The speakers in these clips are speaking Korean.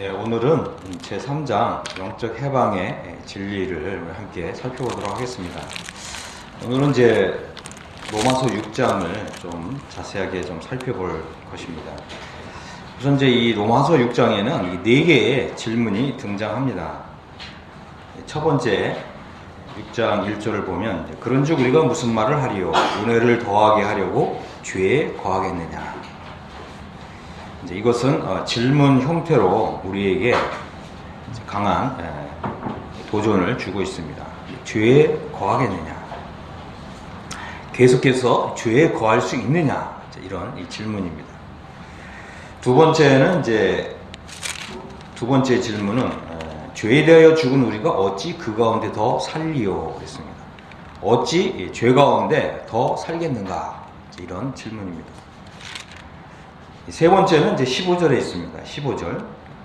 예, 오늘은 제3장 영적 해방의 진리를 함께 살펴보도록 하겠습니다. 오늘은 이제 로마서 6장을 좀 자세하게 좀 살펴볼 것입니다. 우선 이제 이 로마서 6장에는 4개의 질문이 등장합니다. 첫 번째 6장 1절을 보면 그런즉 우리가 무슨 말을 하리요? 은혜를 더하게 하려고 죄에 거하겠느냐? 이제 이것은 질문 형태로 우리에게 강한 도전을 주고 있습니다. 죄에 거하겠느냐? 계속해서 죄에 거할 수 있느냐? 이런 이 질문입니다. 두 번째는 두 번째 질문은 죄에 대하여 죽은 우리가 어찌 그 가운데 더 살리요? 그랬습니다. 어찌 죄 가운데 더 살겠는가? 이런 질문입니다. 세 번째는 이제 15절에 있습니다. 15절.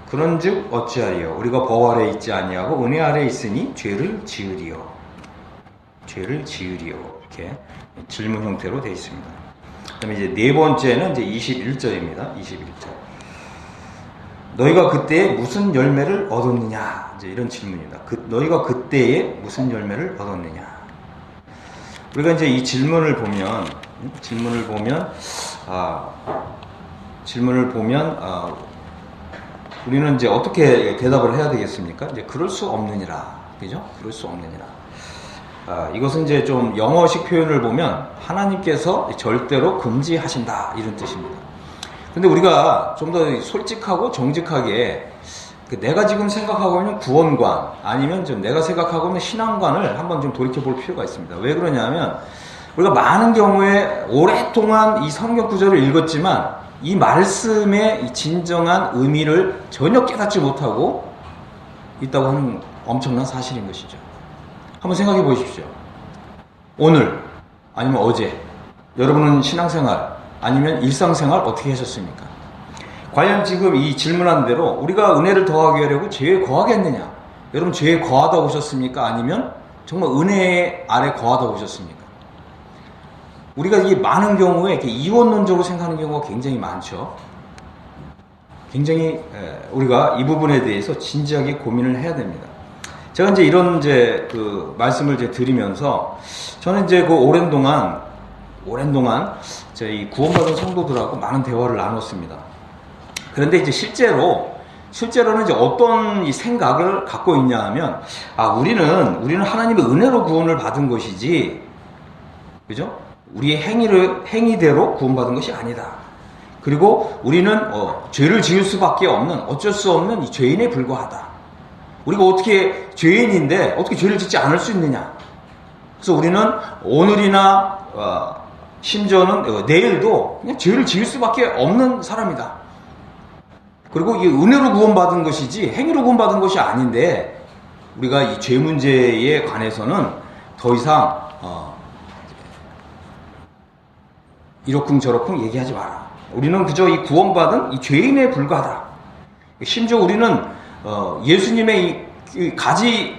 그런즉 어찌하리요? 우리가 법 아래 있지 아니하고 은혜 아래 있으니 죄를 지으리요. 죄를 지으리요. 이렇게 질문 형태로 되어 있습니다. 그다음에 이제 네 번째는 이제 21절입니다. 21절. 너희가 그때에 무슨 열매를 얻었느냐? 이제 이런 질문입니다. 너희가 그때에 무슨 열매를 얻었느냐? 우리가 이제 이 질문을 보면 우리는 이제 어떻게 대답을 해야 되겠습니까? 이제 그럴 수 없느니라. 그죠? 그럴 수 없느니라. 이것은 이제 좀 영어식 표현을 보면 하나님께서 절대로 금지하신다. 이런 뜻입니다. 근데 우리가 좀 더 솔직하고 정직하게 내가 지금 생각하고 있는 구원관 아니면 좀 내가 생각하고 있는 신앙관을 한번 좀 돌이켜 볼 필요가 있습니다. 왜 그러냐면 우리가 많은 경우에 오랫동안 이 성경 구절을 읽었지만 이 말씀의 이 진정한 의미를 전혀 깨닫지 못하고 있다고 하는 엄청난 사실인 것이죠. 한번 생각해 보십시오. 오늘 아니면 어제 여러분은 신앙생활 아니면 일상생활 어떻게 하셨습니까? 과연 지금 이 질문한 대로 우리가 은혜를 더하게 하려고 죄에 거하겠느냐? 여러분 죄에 거하다 오셨습니까? 아니면 정말 은혜 아래 거하다 오셨습니까? 우리가 이 많은 경우에 이렇게 이원론적으로 생각하는 경우가 굉장히 많죠. 굉장히 우리가 이 부분에 대해서 진지하게 고민을 해야 됩니다. 제가 이제 이런 그 말씀을 드리면서 저는 그 오랜 동안 이 구원받은 성도들하고 많은 대화를 나눴습니다. 그런데 이제 실제로는 이제 어떤 이 생각을 갖고 있냐 하면 우리는 하나님의 은혜로 구원을 받은 것이지, 그죠? 우리의 행위대로 구원받은 것이 아니다. 그리고 우리는 죄를 지을 수밖에 없는 어쩔 수 없는 이 죄인에 불과하다. 우리가 어떻게 죄인인데 어떻게 죄를 짓지 않을 수 있느냐? 그래서 우리는 오늘이나 심지어는 내일도 그냥 죄를 지을 수밖에 없는 사람이다. 그리고 이게 은혜로 구원받은 것이지 행위로 구원받은 것이 아닌데 우리가 이 죄 문제에 관해서는 더 이상 이러쿵저러쿵 얘기하지 마라. 우리는 그저 이 구원받은 이 죄인에 불과하다. 심지어 우리는 예수님의 이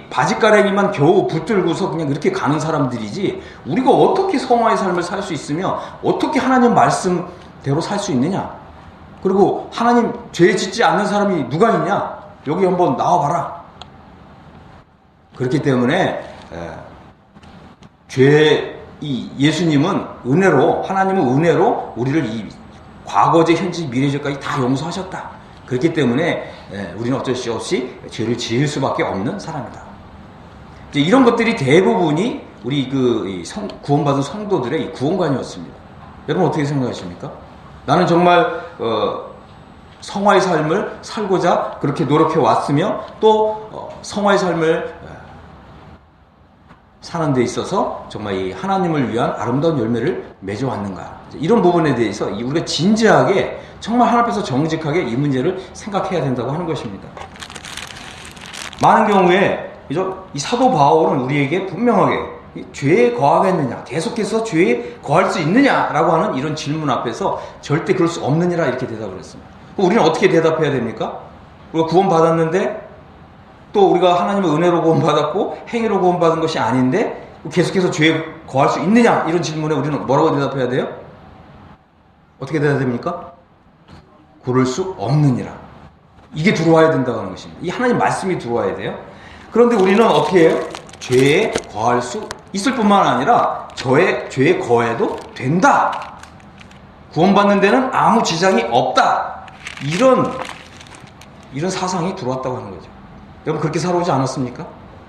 바지가랑이만 겨우 붙들고서 그냥 이렇게 가는 사람들이지 우리가 어떻게 성화의 삶을 살 수 있으며 어떻게 하나님 말씀대로 살 수 있느냐? 그리고 하나님 죄 짓지 않는 사람이 누가 있냐? 여기 한번 나와봐라. 그렇기 때문에 예수님은 하나님은 은혜로 우리를 이 과거제, 현재, 미래제까지 다 용서하셨다. 그렇기 때문에 우리는 어쩔 수 없이 죄를 지을 수밖에 없는 사람이다. 이제 이런 것들이 대부분이 우리 구원받은 성도들의 이 구원관이었습니다. 여러분 어떻게 생각하십니까? 나는 정말 성화의 삶을 살고자 그렇게 노력해 왔으며 또 성화의 삶을 사는 데 있어서 정말 이 하나님을 위한 아름다운 열매를 맺어왔는가? 이런 부분에 대해서 우리가 진지하게 정말 하나님 앞에서 정직하게 이 문제를 생각해야 된다고 하는 것입니다. 많은 경우에 이 사도 바울은 우리에게 분명하게 죄에 거하겠느냐, 계속해서 죄에 거할 수 있느냐라고 하는 이런 질문 앞에서 절대 그럴 수 없느니라 이렇게 대답을 했습니다. 우리는 어떻게 대답해야 됩니까? 우리가 구원받았는데 또 우리가 하나님의 은혜로 구원받았고 행위로 구원받은 것이 아닌데 계속해서 죄에 거할 수 있느냐? 이런 질문에 우리는 뭐라고 대답해야 돼요? 어떻게 대답해야 됩니까? 그럴 수 없느니라. 이게 들어와야 된다고 하는 것입니다. 이 하나님 말씀이 들어와야 돼요. 그런데 우리는 어떻게 해요? 죄에 거할 수 있을 뿐만 아니라 죄에 거해도 된다. 구원받는 데는 아무 지장이 없다. 이런 사상이 들어왔다고 하는 거죠. 여러분 그렇게 살아오지 않았습니까?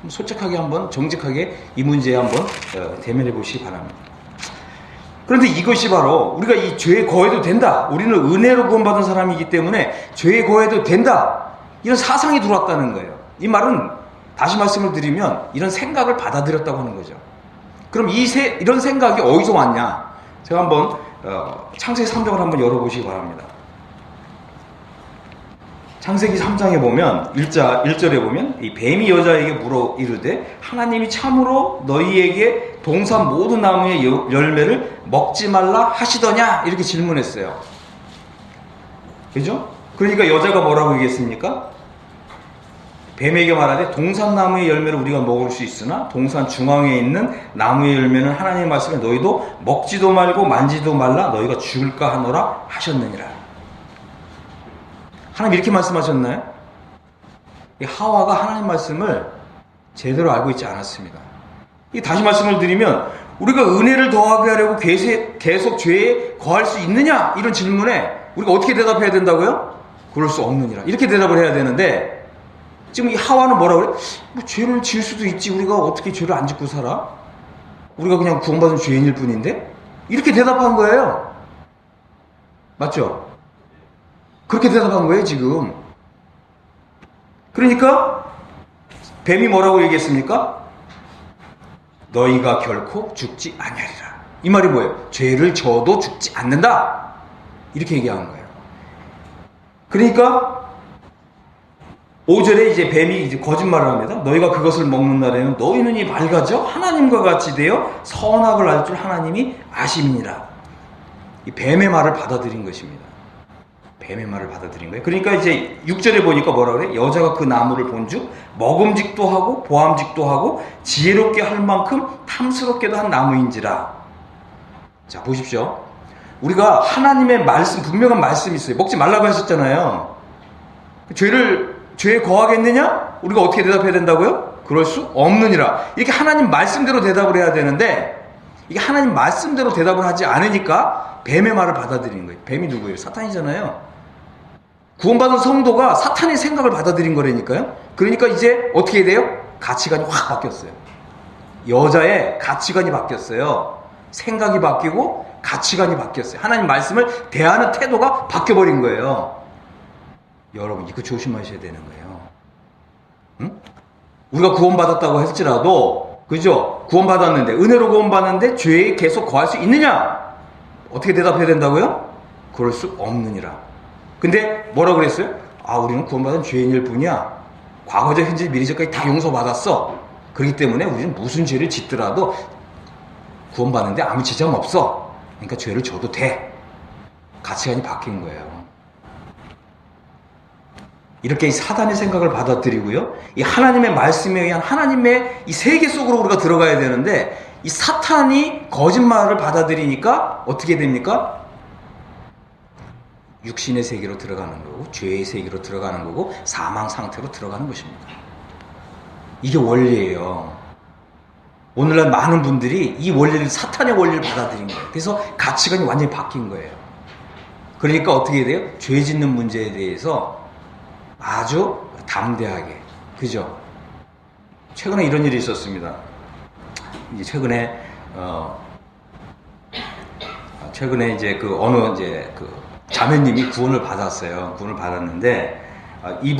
솔직하게 한번 정직하게 이 문제에 한번 대면해 보시기 바랍니다. 그런데 이것이 바로 우리가 이 죄에 거해도 된다. 우리는 은혜로 구원받은 사람이기 때문에 죄에 거해도 된다. 이런 사상이 들어왔다는 거예요. 이 말은 다시 말씀을 드리면 이런 생각을 받아들였다고 하는 거죠. 그럼 이런 생각이 어디서 왔냐? 제가 한번 창세기 3장을 한번 열어보시기 바랍니다. 창세기 3장에 보면 1절에 보면 이 뱀이 여자에게 물어 이르되 하나님이 참으로 너희에게 동산 모든 나무의 열매를 먹지 말라 하시더냐? 이렇게 질문했어요. 그죠? 그러니까 여자가 뭐라고 얘기했습니까? 뱀에게 말하되 동산 나무의 열매를 우리가 먹을 수 있으나 동산 중앙에 있는 나무의 열매는 하나님의 말씀에 너희도 먹지도 말고 만지도 말라 너희가 죽을까 하노라 하셨느니라. 하나님 이렇게 말씀하셨나요? 이 하와가 하나님 말씀을 제대로 알고 있지 않았습니다. 다시 말씀을 드리면 우리가 은혜를 더하게 하려고 계속 죄에 거할 수 있느냐? 이런 질문에 우리가 어떻게 대답해야 된다고요? 그럴 수 없느니라. 이렇게 대답을 해야 되는데 지금 이 하와는 뭐라고 그래? 뭐 죄를 지을 수도 있지. 우리가 어떻게 죄를 안 짓고 살아? 우리가 그냥 구원받은 죄인일 뿐인데? 이렇게 대답한 거예요. 맞죠? 그렇게 대답한 거예요, 지금. 그러니까 뱀이 뭐라고 얘기했습니까? 너희가 결코 죽지 아니하리라. 이 말이 뭐예요? 죄를 져도 죽지 않는다. 이렇게 얘기한 거예요. 그러니까 5절에 이제 뱀이 이제 거짓말을 합니다. 너희가 그것을 먹는 날에는 너희 눈이 밝아져 하나님과 같이 되어 선악을 알 줄 하나님이 아심이니라. 이 뱀의 말을 받아들인 것입니다. 뱀의 말을 받아들인 거예요. 그러니까 이제 6절에 보니까 뭐라 그래? 여자가 그 나무를 본즉 먹음직도 하고 보암직도 하고 지혜롭게 할 만큼 탐스럽게도 한 나무인지라. 자, 보십시오. 우리가 하나님의 말씀, 분명한 말씀이 있어요. 먹지 말라고 하셨잖아요. 죄에 거하겠느냐? 우리가 어떻게 대답해야 된다고요? 그럴 수 없느니라. 이렇게 하나님 말씀대로 대답을 해야 되는데 이게 하나님 말씀대로 대답을 하지 않으니까 뱀의 말을 받아들이는 거예요. 뱀이 누구예요? 사탄이잖아요. 구원받은 성도가 사탄의 생각을 받아들인 거라니까요. 그러니까 이제 어떻게 돼요? 가치관이 확 바뀌었어요. 여자의 가치관이 바뀌었어요. 생각이 바뀌고 가치관이 바뀌었어요. 하나님 말씀을 대하는 태도가 바뀌어버린 거예요. 여러분 이거 조심하셔야 되는 거예요. 응? 우리가 구원받았다고 할지라도 그죠? 구원받았는데 은혜로 구원받았는데 죄에 계속 거할 수 있느냐? 어떻게 대답해야 된다고요? 그럴 수 없느니라. 근데 뭐라고 그랬어요? 아, 우리는 구원받은 죄인일 뿐이야. 과거적, 현재, 미래적까지 다 용서받았어. 그렇기 때문에 우리는 무슨 죄를 짓더라도 구원받는데 아무 지장 없어. 그러니까 죄를 져도 돼. 가치관이 바뀐 거예요. 이렇게 사단의 생각을 받아들이고요. 이 하나님의 말씀에 의한 하나님의 이 세계 속으로 우리가 들어가야 되는데 이 사탄이 거짓말을 받아들이니까 어떻게 됩니까? 육신의 세계로 들어가는 거고 죄의 세계로 들어가는 거고 사망 상태로 들어가는 것입니다. 이게 원리예요. 오늘날 많은 분들이 이 원리를 사탄의 원리를 받아들인 거예요. 그래서 가치관이 완전히 바뀐 거예요. 그러니까 어떻게 돼요? 죄 짓는 문제에 대해서 아주 담대하게, 그죠? 최근에 이런 일이 있었습니다. 이제 최근에 이제 자매님이 구원을 받았어요. 구원을 받았는데 이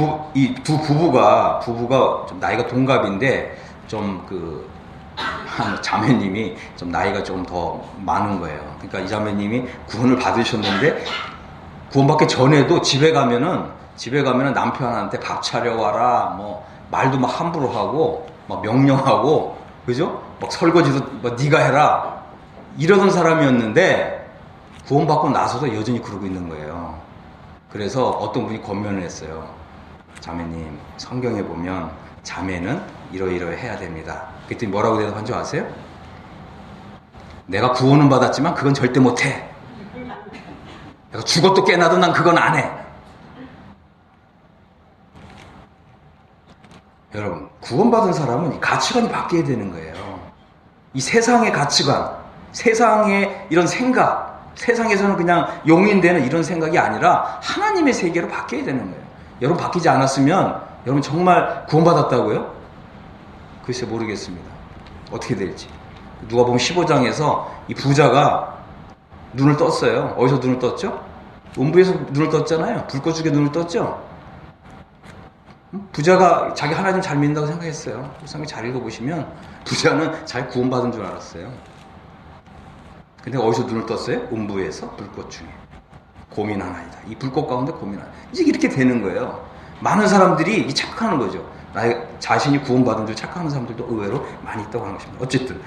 두 부부가 좀 나이가 동갑인데 한 자매님이 좀 나이가 좀 더 많은 거예요. 그러니까 이 자매님이 구원을 받으셨는데 구원받기 전에도 집에 가면은 남편한테 밥 차려와라, 뭐 말도 막 함부로 하고 막 명령하고, 그죠? 막 설거지도 막 네가 해라 이러던 사람이었는데 구원받고 나서도 여전히 그러고 있는 거예요. 그래서 어떤 분이 권면을 했어요. 자매님, 성경에 보면 자매는 이러이러해야 됩니다. 그랬더니 뭐라고 대답한 줄 아세요? 내가 구원은 받았지만 그건 절대 못해. 내가 죽어도 깨나도 난 그건 안 해. 여러분, 구원받은 사람은 이 가치관이 바뀌어야 되는 거예요. 이 세상의 가치관, 세상의 이런 생각, 세상에서는 그냥 용인되는 이런 생각이 아니라 하나님의 세계로 바뀌어야 되는 거예요. 여러분 바뀌지 않았으면 여러분 정말 구원받았다고요? 글쎄 모르겠습니다. 어떻게 될지. 누가복음 15장에서 이 부자가 눈을 떴어요. 어디서 눈을 떴죠? 음부에서 눈을 떴잖아요. 불꽃 속에 눈을 떴죠? 부자가 자기 하나님 잘 믿는다고 생각했어요. 성경 잘 읽어보시면 부자는 자기 구원받은 줄 알았어요. 근데 어디서 눈을 떴어요? 음부에서 불꽃 중에. 고민하나이다. 이 불꽃 가운데 고민하나이다. 이제 이렇게 되는 거예요. 많은 사람들이 착각하는 거죠. 나의 자신이 구원받은 줄 착각하는 사람들도 의외로 많이 있다고 하는 것입니다. 어쨌든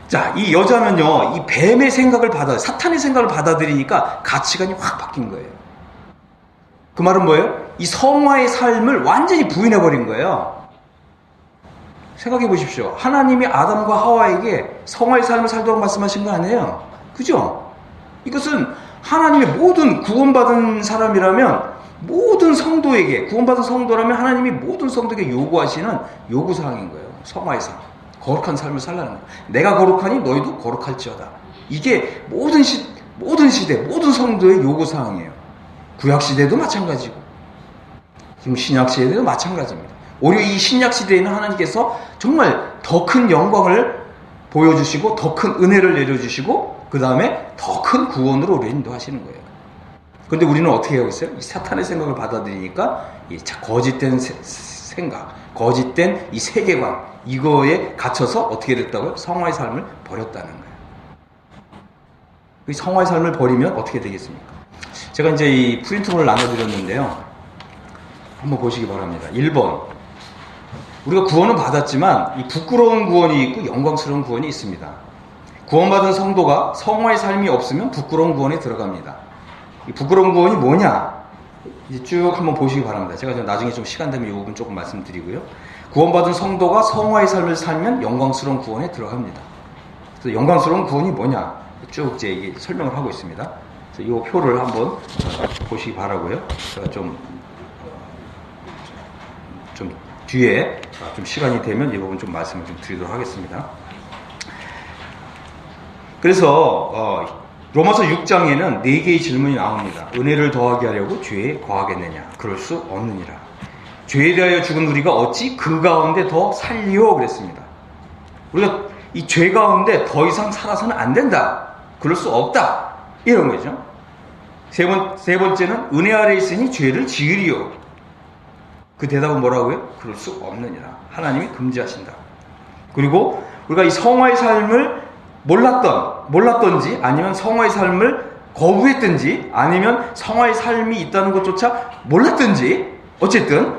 자, 이 여자는요, 이 뱀의 생각을 사탄의 생각을 받아들이니까 가치관이 확 바뀐 거예요. 그 말은 뭐예요? 이 성화의 삶을 완전히 부인해버린 거예요. 생각해 보십시오. 하나님이 아담과 하와에게 성화의 삶을 살도록 말씀하신 거 아니에요? 그죠? 이것은 하나님의 모든 구원받은 사람이라면 모든 성도에게, 구원받은 성도라면 하나님이 모든 성도에게 요구하시는 요구사항인 거예요. 성화의 삶. 거룩한 삶을 살라는 거예요. 내가 거룩하니 너희도 거룩할지어다. 이게 모든 시대, 모든 성도의 요구사항이에요. 구약시대도 마찬가지고, 지금 신약시대도 마찬가지입니다. 오히려 이 신약시대에는 하나님께서 정말 더 큰 영광을 보여주시고, 더 큰 은혜를 내려주시고, 그 다음에 더 큰 구원으로 우리를 인도하시는 거예요. 그런데 우리는 어떻게 하고 있어요? 이 사탄의 생각을 받아들이니까 이 거짓된 생각, 거짓된 이 세계관, 이거에 갇혀서 어떻게 됐다고요? 성화의 삶을 버렸다는 거예요. 이 성화의 삶을 버리면 어떻게 되겠습니까? 제가 이제 이 프린트를 나눠드렸는데요. 한번 보시기 바랍니다. 1번. 우리가 구원은 받았지만 이 부끄러운 구원이 있고 영광스러운 구원이 있습니다. 구원받은 성도가 성화의 삶이 없으면 부끄러운 구원에 들어갑니다. 이 부끄러운 구원이 뭐냐? 이제 쭉 한번 보시기 바랍니다. 제가 나중에 좀 시간 되면 이 부분 조금 말씀드리고요. 구원받은 성도가 성화의 삶을 살면 영광스러운 구원에 들어갑니다. 그래서 영광스러운 구원이 뭐냐? 쭉 이제 이게 설명을 하고 있습니다. 그래서 이 표를 한번 보시기 바라고요. 제가 좀 뒤에 좀 시간이 되면 이 부분 좀 말씀을 좀 드리도록 하겠습니다. 그래서 로마서 6장에는 4개의 질문이 나옵니다. 은혜를 더하게 하려고 죄에 거하겠느냐? 그럴 수 없느니라. 죄에 대하여 죽은 우리가 어찌 그 가운데 더 살리오? 그랬습니다. 우리가 이 죄 가운데 더 이상 살아서는 안 된다. 그럴 수 없다. 이런 거죠. 세 번째는 은혜 아래 있으니 죄를 지으리요. 그 대답은 뭐라고요? 그럴 수 없느니라. 하나님이 금지하신다. 그리고 우리가 이 성화의 삶을 몰랐던지 아니면 성화의 삶을 거부했든지 아니면 성화의 삶이 있다는 것조차 몰랐든지 어쨌든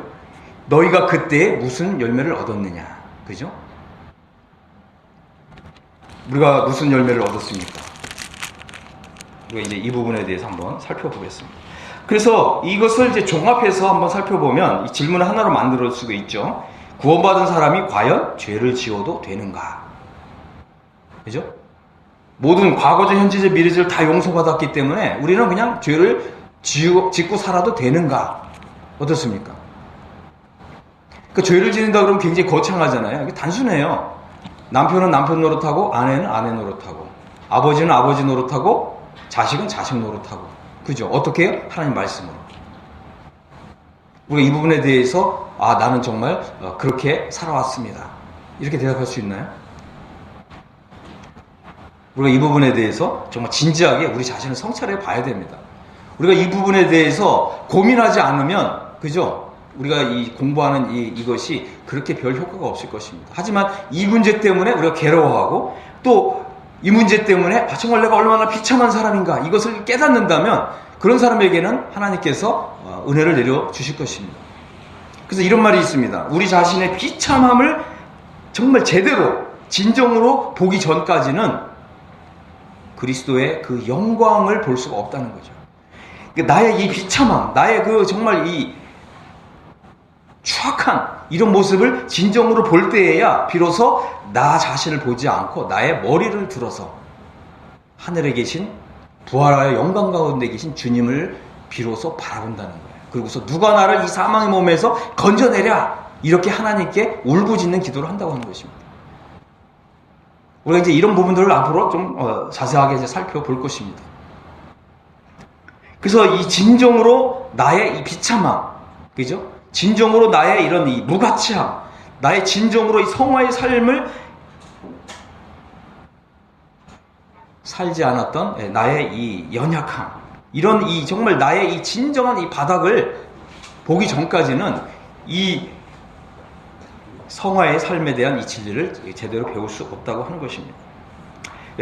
너희가 그때 무슨 열매를 얻었느냐. 그죠? 우리가 무슨 열매를 얻었습니까? 우리가 이제 이 부분에 대해서 한번 살펴보겠습니다. 그래서 이것을 이제 종합해서 한번 살펴보면 이 질문을 하나로 만들 수가 있죠. 구원받은 사람이 과연 죄를 지어도 되는가? 그죠? 모든 과거적, 현재적, 미래적 다 용서받았기 때문에 우리는 그냥 죄를 짓고 살아도 되는가? 어떻습니까? 그 죄를 짓는다 그러면 굉장히 거창하잖아요. 이게 단순해요. 남편은 남편 노릇하고 아내는 아내 노릇하고 아버지는 아버지 노릇하고 자식은 자식 노릇하고 그죠? 어떻게 해요? 하나님 말씀으로. 우리가 이 부분에 대해서 나는 정말 그렇게 살아왔습니다. 이렇게 대답할 수 있나요? 우리가 이 부분에 대해서 정말 진지하게 우리 자신을 성찰해 봐야 됩니다. 우리가 이 부분에 대해서 고민하지 않으면 그죠? 우리가 이 공부하는 이것이 그렇게 별 효과가 없을 것입니다. 하지만 이 문제 때문에 우리가 괴로워하고 또 이 문제 때문에 정말 내가 얼마나 비참한 사람인가 이것을 깨닫는다면 그런 사람에게는 하나님께서 은혜를 내려주실 것입니다. 그래서 이런 말이 있습니다. 우리 자신의 비참함을 정말 제대로 진정으로 보기 전까지는 그리스도의 그 영광을 볼 수가 없다는 거죠. 나의 이 비참함, 나의 그 정말 이 추악한 이런 모습을 진정으로 볼 때에야 비로소 나 자신을 보지 않고 나의 머리를 들어서 하늘에 계신 부활하여 영광 가운데 계신 주님을 비로소 바라본다는 거예요. 그리고서 누가 나를 이 사망의 몸에서 건져내랴 이렇게 하나님께 울부짖는 기도를 한다고 하는 것입니다. 우리가 이제 이런 부분들을 앞으로 좀 자세하게 이제 살펴볼 것입니다. 그래서 이 진정으로 나의 이 비참함, 그죠? 진정으로 나의 이런 이 무가치함, 나의 진정으로 이 성화의 삶을 살지 않았던 나의 이 연약함, 이런 이 정말 나의 이 진정한 이 바닥을 보기 전까지는 이 성화의 삶에 대한 이 진리를 제대로 배울 수 없다고 하는 것입니다.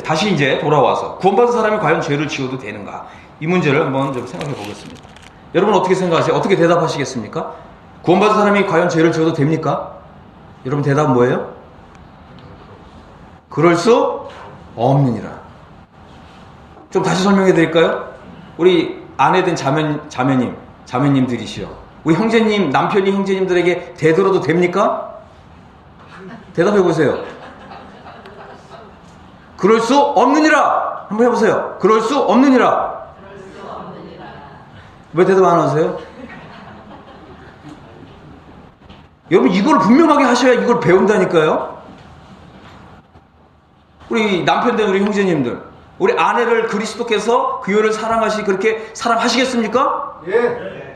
다시 이제 돌아와서 구원받은 사람이 과연 죄를 지어도 되는가? 이 문제를 한번 좀 생각해 보겠습니다. 여러분 어떻게 생각하세요? 어떻게 대답하시겠습니까? 구원받은 사람이 과연 죄를 지어도 됩니까? 여러분 대답은 뭐예요? 그럴 수 없느니라. 좀 다시 설명해 드릴까요? 우리 아내된 자매님들이시여, 우리 형제님, 남편이 형제님들에게 되돌아도 됩니까? 대답해 보세요. 그럴 수 없느니라. 한번 해보세요. 그럴 수 없느니라. 왜 대답 안 하세요? 여러분 이걸 분명하게 하셔야 이걸 배운다니까요. 우리 남편 된 우리 형제님들, 우리 아내를 그리스도께서 그녀를 사랑하시 그렇게 사랑하시겠습니까? 예.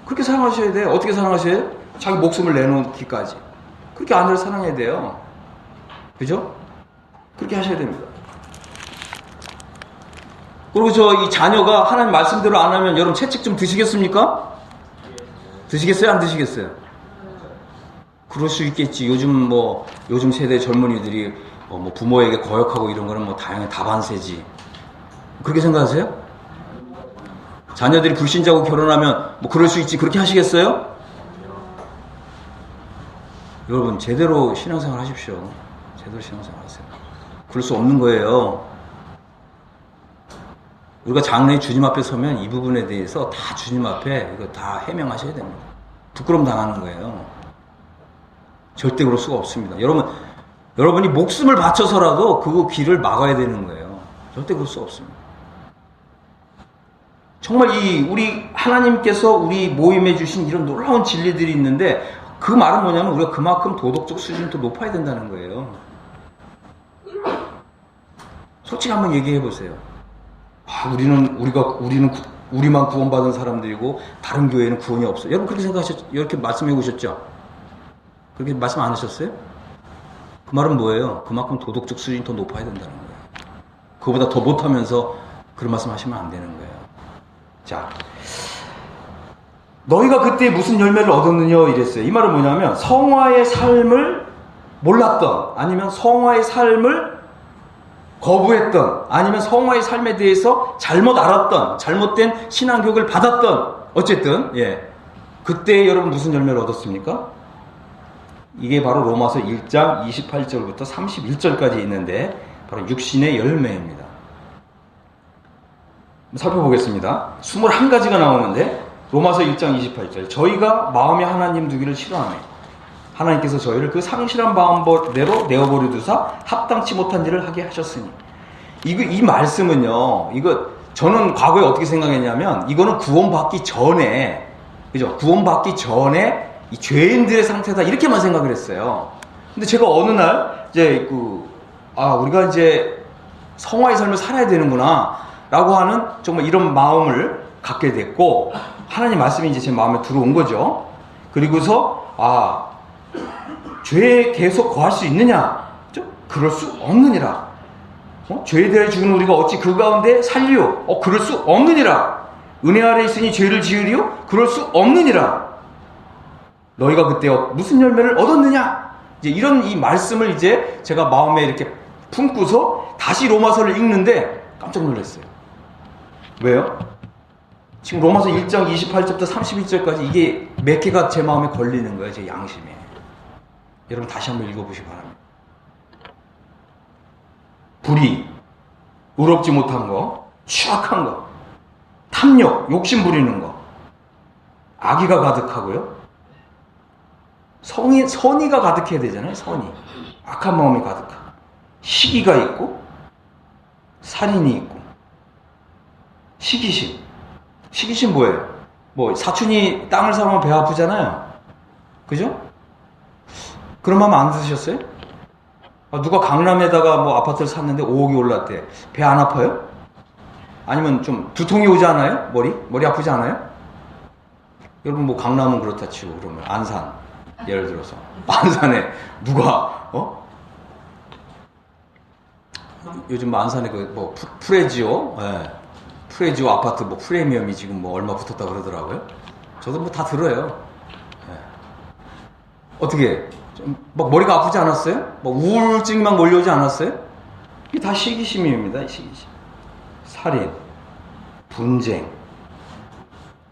그렇게 사랑하셔야 돼요. 어떻게 사랑하셔야 돼요? 자기 목숨을 내놓기까지. 그렇게 아내를 사랑해야 돼요. 그죠? 그렇게 하셔야 됩니다. 그리고 이 자녀가 하나님 말씀대로 안 하면 여러분 채찍 좀 드시겠습니까? 드시겠어요? 안 드시겠어요? 그럴 수 있겠지. 요즘 세대 젊은이들이 부모에게 거역하고 이런 거는 다양한 다반세지. 그렇게 생각하세요? 자녀들이 불신자고 결혼하면 그럴 수 있지. 그렇게 하시겠어요? 여러분 제대로 신앙생활 하십시오. 제대로 신앙생활 하세요. 그럴 수 없는 거예요. 우리가 장래에 주님 앞에 서면 이 부분에 대해서 다 주님 앞에 이거 다 해명하셔야 됩니다. 부끄럼 당하는 거예요. 절대 그럴 수가 없습니다. 여러분이 목숨을 바쳐서라도 그 길을 막아야 되는 거예요. 절대 그럴 수 없습니다. 정말 우리 하나님께서 우리 모임에 주신 이런 놀라운 진리들이 있는데 그 말은 뭐냐면 우리가 그만큼 도덕적 수준이 더 높아야 된다는 거예요. 솔직히 한번 얘기해 보세요. 우리만 구원받은 사람들이고 다른 교회는 구원이 없어요. 여러분 그렇게 이렇게 말씀해 보셨죠? 그렇게 말씀 안 하셨어요? 그 말은 뭐예요? 그만큼 도덕적 수준이 더 높아야 된다는 거예요. 그거보다 더 못하면서 그런 말씀 하시면 안 되는 거예요. 자, 너희가 그때 무슨 열매를 얻었느냐 이랬어요. 이 말은 뭐냐면 성화의 삶을 몰랐던, 아니면 성화의 삶을 거부했던, 아니면 성화의 삶에 대해서 잘못 알았던, 잘못된 신앙교육을 받았던, 어쨌든 그때 여러분 무슨 열매를 얻었습니까? 이게 바로 로마서 1장 28절부터 31절까지 있는데 바로 육신의 열매입니다. 살펴보겠습니다. 21가지가 나오는데 로마서 1장 28절, 저희가 마음에 하나님 두기를 싫어하며 하나님께서 저희를 그 상실한 마음대로 내어버려 두사 합당치 못한 일을 하게 하셨으니. 이 말씀은요, 저는 과거에 어떻게 생각했냐면 이거는 구원받기 전에, 그죠? 구원받기 전에 이 죄인들의 상태다 이렇게만 생각을 했어요. 근데 제가 어느 날 우리가 이제 성화의 삶을 살아야 되는구나 라고 하는 정말 이런 마음을 갖게 됐고, 하나님 말씀이 이제 제 마음에 들어온 거죠. 그리고서 죄에 계속 거할 수 있느냐? 그럴 수 없느니라. 죄에 대하여 죽은 우리가 어찌 그 가운데 살리요? 그럴 수 없느니라. 은혜 아래 있으니 죄를 지으리요? 그럴 수 없느니라. 너희가 그때 무슨 열매를 얻었느냐? 이제 이런 이 말씀을 이제 제가 마음에 이렇게 품고서 다시 로마서를 읽는데 깜짝 놀랐어요. 왜요? 지금 로마서 1장 28절부터 31절까지 이게 몇 개가 제 마음에 걸리는 거예요. 제 양심에. 여러분 다시 한번 읽어보시기 바랍니다. 불의, 의롭지 못한 거, 추악한 거, 탐욕, 욕심 부리는 거, 악의가 가득하고요. 선의가 가득해야 되잖아요. 선의. 악한 마음이 가득하고, 시기가 있고, 살인이 있고, 시기심. 시기심 뭐예요? 사촌이 땅을 사면 배 아프잖아요. 그죠? 그런 마음 안 드셨어요? 누가 강남에다가 뭐 아파트를 샀는데 5억이 올랐대. 배 안 아파요? 아니면 좀 두통이 오지 않아요? 머리 아프지 않아요? 여러분 뭐 강남은 그렇다 치고 그러면 안산 예를 들어서 안산에 누가 요즘 안산에 그 뭐 프레지오 프레지오 아파트 뭐 프리미엄이 지금 뭐 얼마 붙었다 그러더라고요. 저도 뭐 다 들어요. 어떻게 막 머리가 아프지 않았어요? 막 우울증만 몰려오지 않았어요? 이게 다 시기심입니다. 시기심. 살인, 분쟁,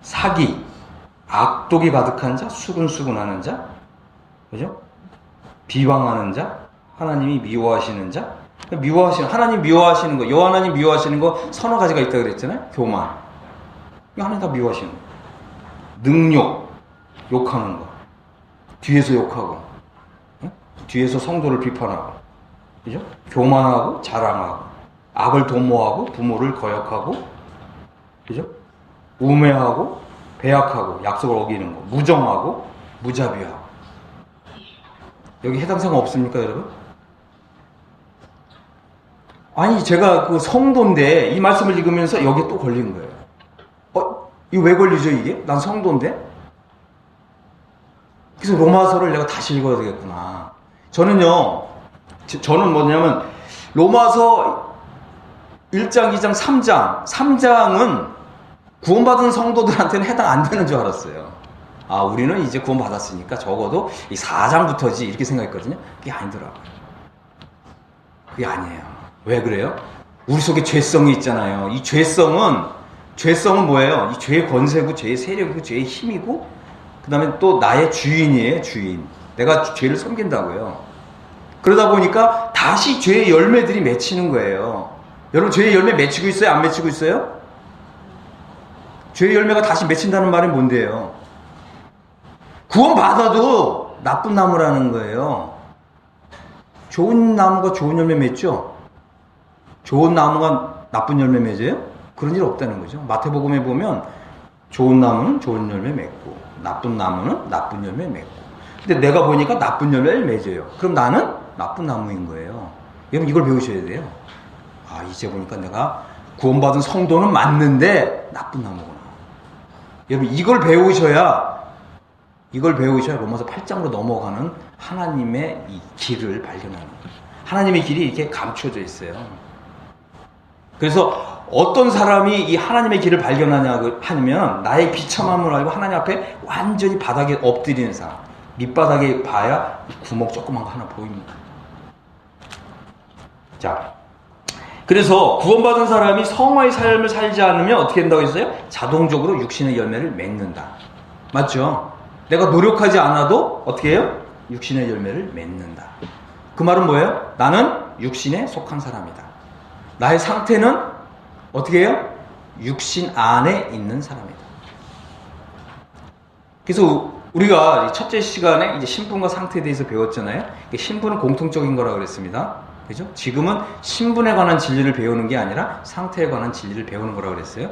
사기, 악독이 가득한 자, 수근수근하는 자, 그죠? 비방하는 자, 하나님이 미워하시는 자, 하나님 미워하시는 거, 여호와님 미워하시는 거 서너 가지가 있다 그랬잖아요. 교만, 이거 하나님 다 미워하시는 거. 능욕, 욕하는 거, 뒤에서 욕하고, 뒤에서 성도를 비판하고, 그죠? 교만하고 자랑하고, 악을 도모하고, 부모를 거역하고, 그죠? 우매하고, 배약하고, 약속을 어기는 거, 무정하고, 무자비하고. 여기 해당 사항 없습니까, 여러분? 아니, 제가 그 성도인데, 이 말씀을 읽으면서 여기에 또 걸린 거예요. 이거 왜 걸리죠, 이게? 난 성도인데? 그래서 로마서를 내가 다시 읽어야 되겠구나. 저는 뭐냐면, 로마서 1장, 2장, 3장은 구원받은 성도들한테는 해당 안 되는 줄 알았어요. 우리는 이제 구원받았으니까 적어도 이 4장부터지 이렇게 생각했거든요. 그게 아니더라고요. 그게 아니에요. 왜 그래요? 우리 속에 죄성이 있잖아요. 이 죄성은 뭐예요? 이 죄의 권세고, 죄의 세력이고, 죄의 힘이고, 그 다음에 또 나의 주인이에요, 주인. 내가 죄를 섬긴다고요. 그러다 보니까 다시 죄의 열매들이 맺히는 거예요. 여러분, 죄의 열매 맺히고 있어요? 안 맺히고 있어요? 죄의 열매가 다시 맺힌다는 말이 뭔데요? 구원받아도 나쁜 나무라는 거예요. 좋은 나무가 좋은 열매 맺죠? 좋은 나무가 나쁜 열매 맺어요? 그런 일 없다는 거죠. 마태복음에 보면 좋은 나무는 좋은 열매 맺고 나쁜 나무는 나쁜 열매 맺고. 근데 내가 보니까 나쁜 열매를 맺어요. 그럼 나는 나쁜 나무인 거예요. 여러분 이걸 배우셔야 돼요. 이제 보니까 내가 구원받은 성도는 맞는데 나쁜 나무구나. 여러분 이걸 배우셔야 로마서 8장으로 넘어가는 하나님의 이 길을 발견하는 거예요. 하나님의 길이 이렇게 감춰져 있어요. 그래서 어떤 사람이 이 하나님의 길을 발견하냐 하면 나의 비참함을 알고 하나님 앞에 완전히 바닥에 엎드리는 사람. 밑바닥에 봐야 구멍 조그만 거 하나 보입니다. 자, 그래서 구원받은 사람이 성화의 삶을 살지 않으면 어떻게 된다고 했어요? 자동적으로 육신의 열매를 맺는다. 맞죠? 내가 노력하지 않아도 어떻게 해요? 육신의 열매를 맺는다. 그 말은 뭐예요? 나는 육신에 속한 사람이다. 나의 상태는 어떻게 해요? 육신 안에 있는 사람이다. 그래서 우리가 첫째 시간에 이제 신분과 상태에 대해서 배웠잖아요. 신분은 공통적인 거라고 그랬습니다. 그죠? 지금은 신분에 관한 진리를 배우는 게 아니라 상태에 관한 진리를 배우는 거라고 그랬어요.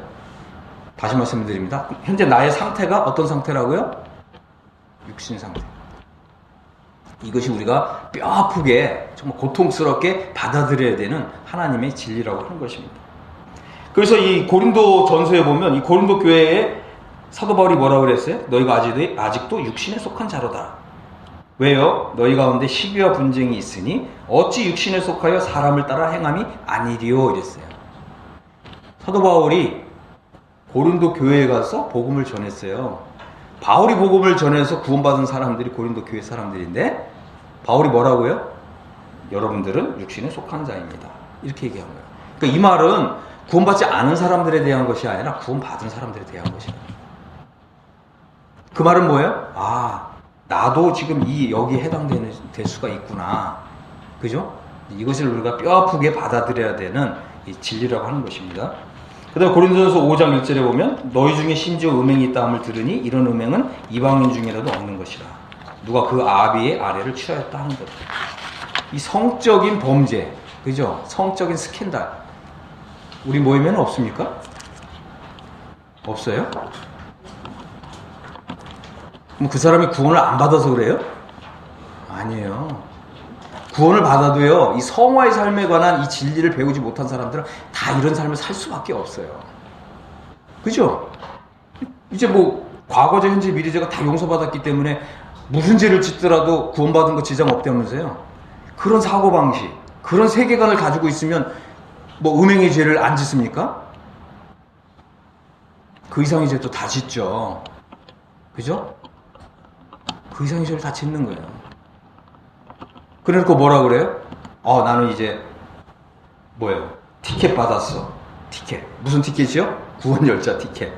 다시 말씀드립니다. 현재 나의 상태가 어떤 상태라고요? 육신 상태. 이것이 우리가 뼈 아프게 정말 고통스럽게 받아들여야 되는 하나님의 진리라고 하는 것입니다. 그래서 이 고린도 전서에 보면 이 고린도 교회에 사도 바울이 뭐라고 그랬어요? 너희가 아직도 육신에 속한 자로다. 왜요? 너희 가운데 시기와 분쟁이 있으니 어찌 육신에 속하여 사람을 따라 행함이 아니리요 이랬어요. 사도 바울이 고린도 교회에 가서 복음을 전했어요. 바울이 복음을 전해서 구원받은 사람들이 고린도 교회 사람들인데 바울이 뭐라고요? 여러분들은 육신에 속한 자입니다. 이렇게 얘기한 거예요. 그러니까 이 말은 구원받지 않은 사람들에 대한 것이 아니라 구원받은 사람들에 대한 것이에요. 그 말은 뭐예요? 나도 지금 여기에 해당되는 될 수가 있구나. 그죠? 이것을 우리가 뼈 아프게 받아들여야 되는 이 진리라고 하는 것입니다. 그 다음에 고린도전서 5장 1절에 보면 너희 중에 심지어 음행이 있다함을 들으니 이런 음행은 이방인 중이라도 없는 것이라. 누가 그 아비의 아래를 취하였다 하는 것. 이 성적인 범죄, 그죠? 성적인 스캔들. 우리 모임에는 없습니까? 없어요? 그럼 그 사람이 구원을 안 받아서 그래요? 아니에요. 구원을 받아도요, 이 성화의 삶에 관한 이 진리를 배우지 못한 사람들은 다 이런 삶을 살 수밖에 없어요. 그죠? 이제 뭐 과거제, 현재, 미래제가 다 용서받았기 때문에 무슨 죄를 짓더라도 구원받은 거 지장 없다면서요. 그런 사고방식, 그런 세계관을 가지고 있으면 뭐 음행의 죄를 안 짓습니까? 그 이상의 죄도 다 짓죠. 그죠? 그 이상의 죄를 다 짓는 거예요. 그래놓고 뭐라 그래요? 나는 이제 뭐예요? 티켓 받았어. 티켓. 무슨 티켓이요? 구원열차 티켓.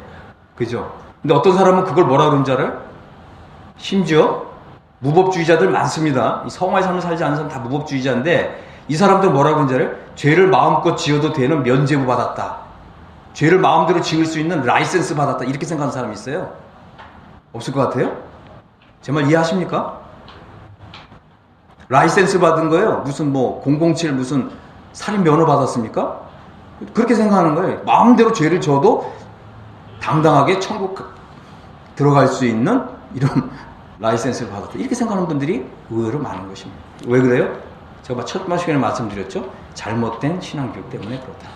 그죠? 근데 어떤 사람은 그걸 뭐라 그러는 줄 알아요? 심지어 무법주의자들 많습니다. 이 성화의 삶을 살지 않는 사람 다 무법주의자인데 이 사람들 뭐라 그러는 줄 알아요? 죄를 마음껏 지어도 되는 면죄부 받았다. 죄를 마음대로 지을 수 있는 라이센스 받았다. 이렇게 생각하는 사람이 있어요. 없을 것 같아요? 제 말 이해하십니까? 라이센스 받은 거예요. 무슨 뭐 007 무슨 살인 면허 받았습니까? 그렇게 생각하는 거예요. 마음대로 죄를 져도 당당하게 천국 들어갈 수 있는 이런 라이센스를 받았다. 이렇게 생각하는 분들이 의외로 많은 것입니다. 왜 그래요? 제가 첫 시간에 말씀드렸죠. 잘못된 신앙교육 때문에 그렇다.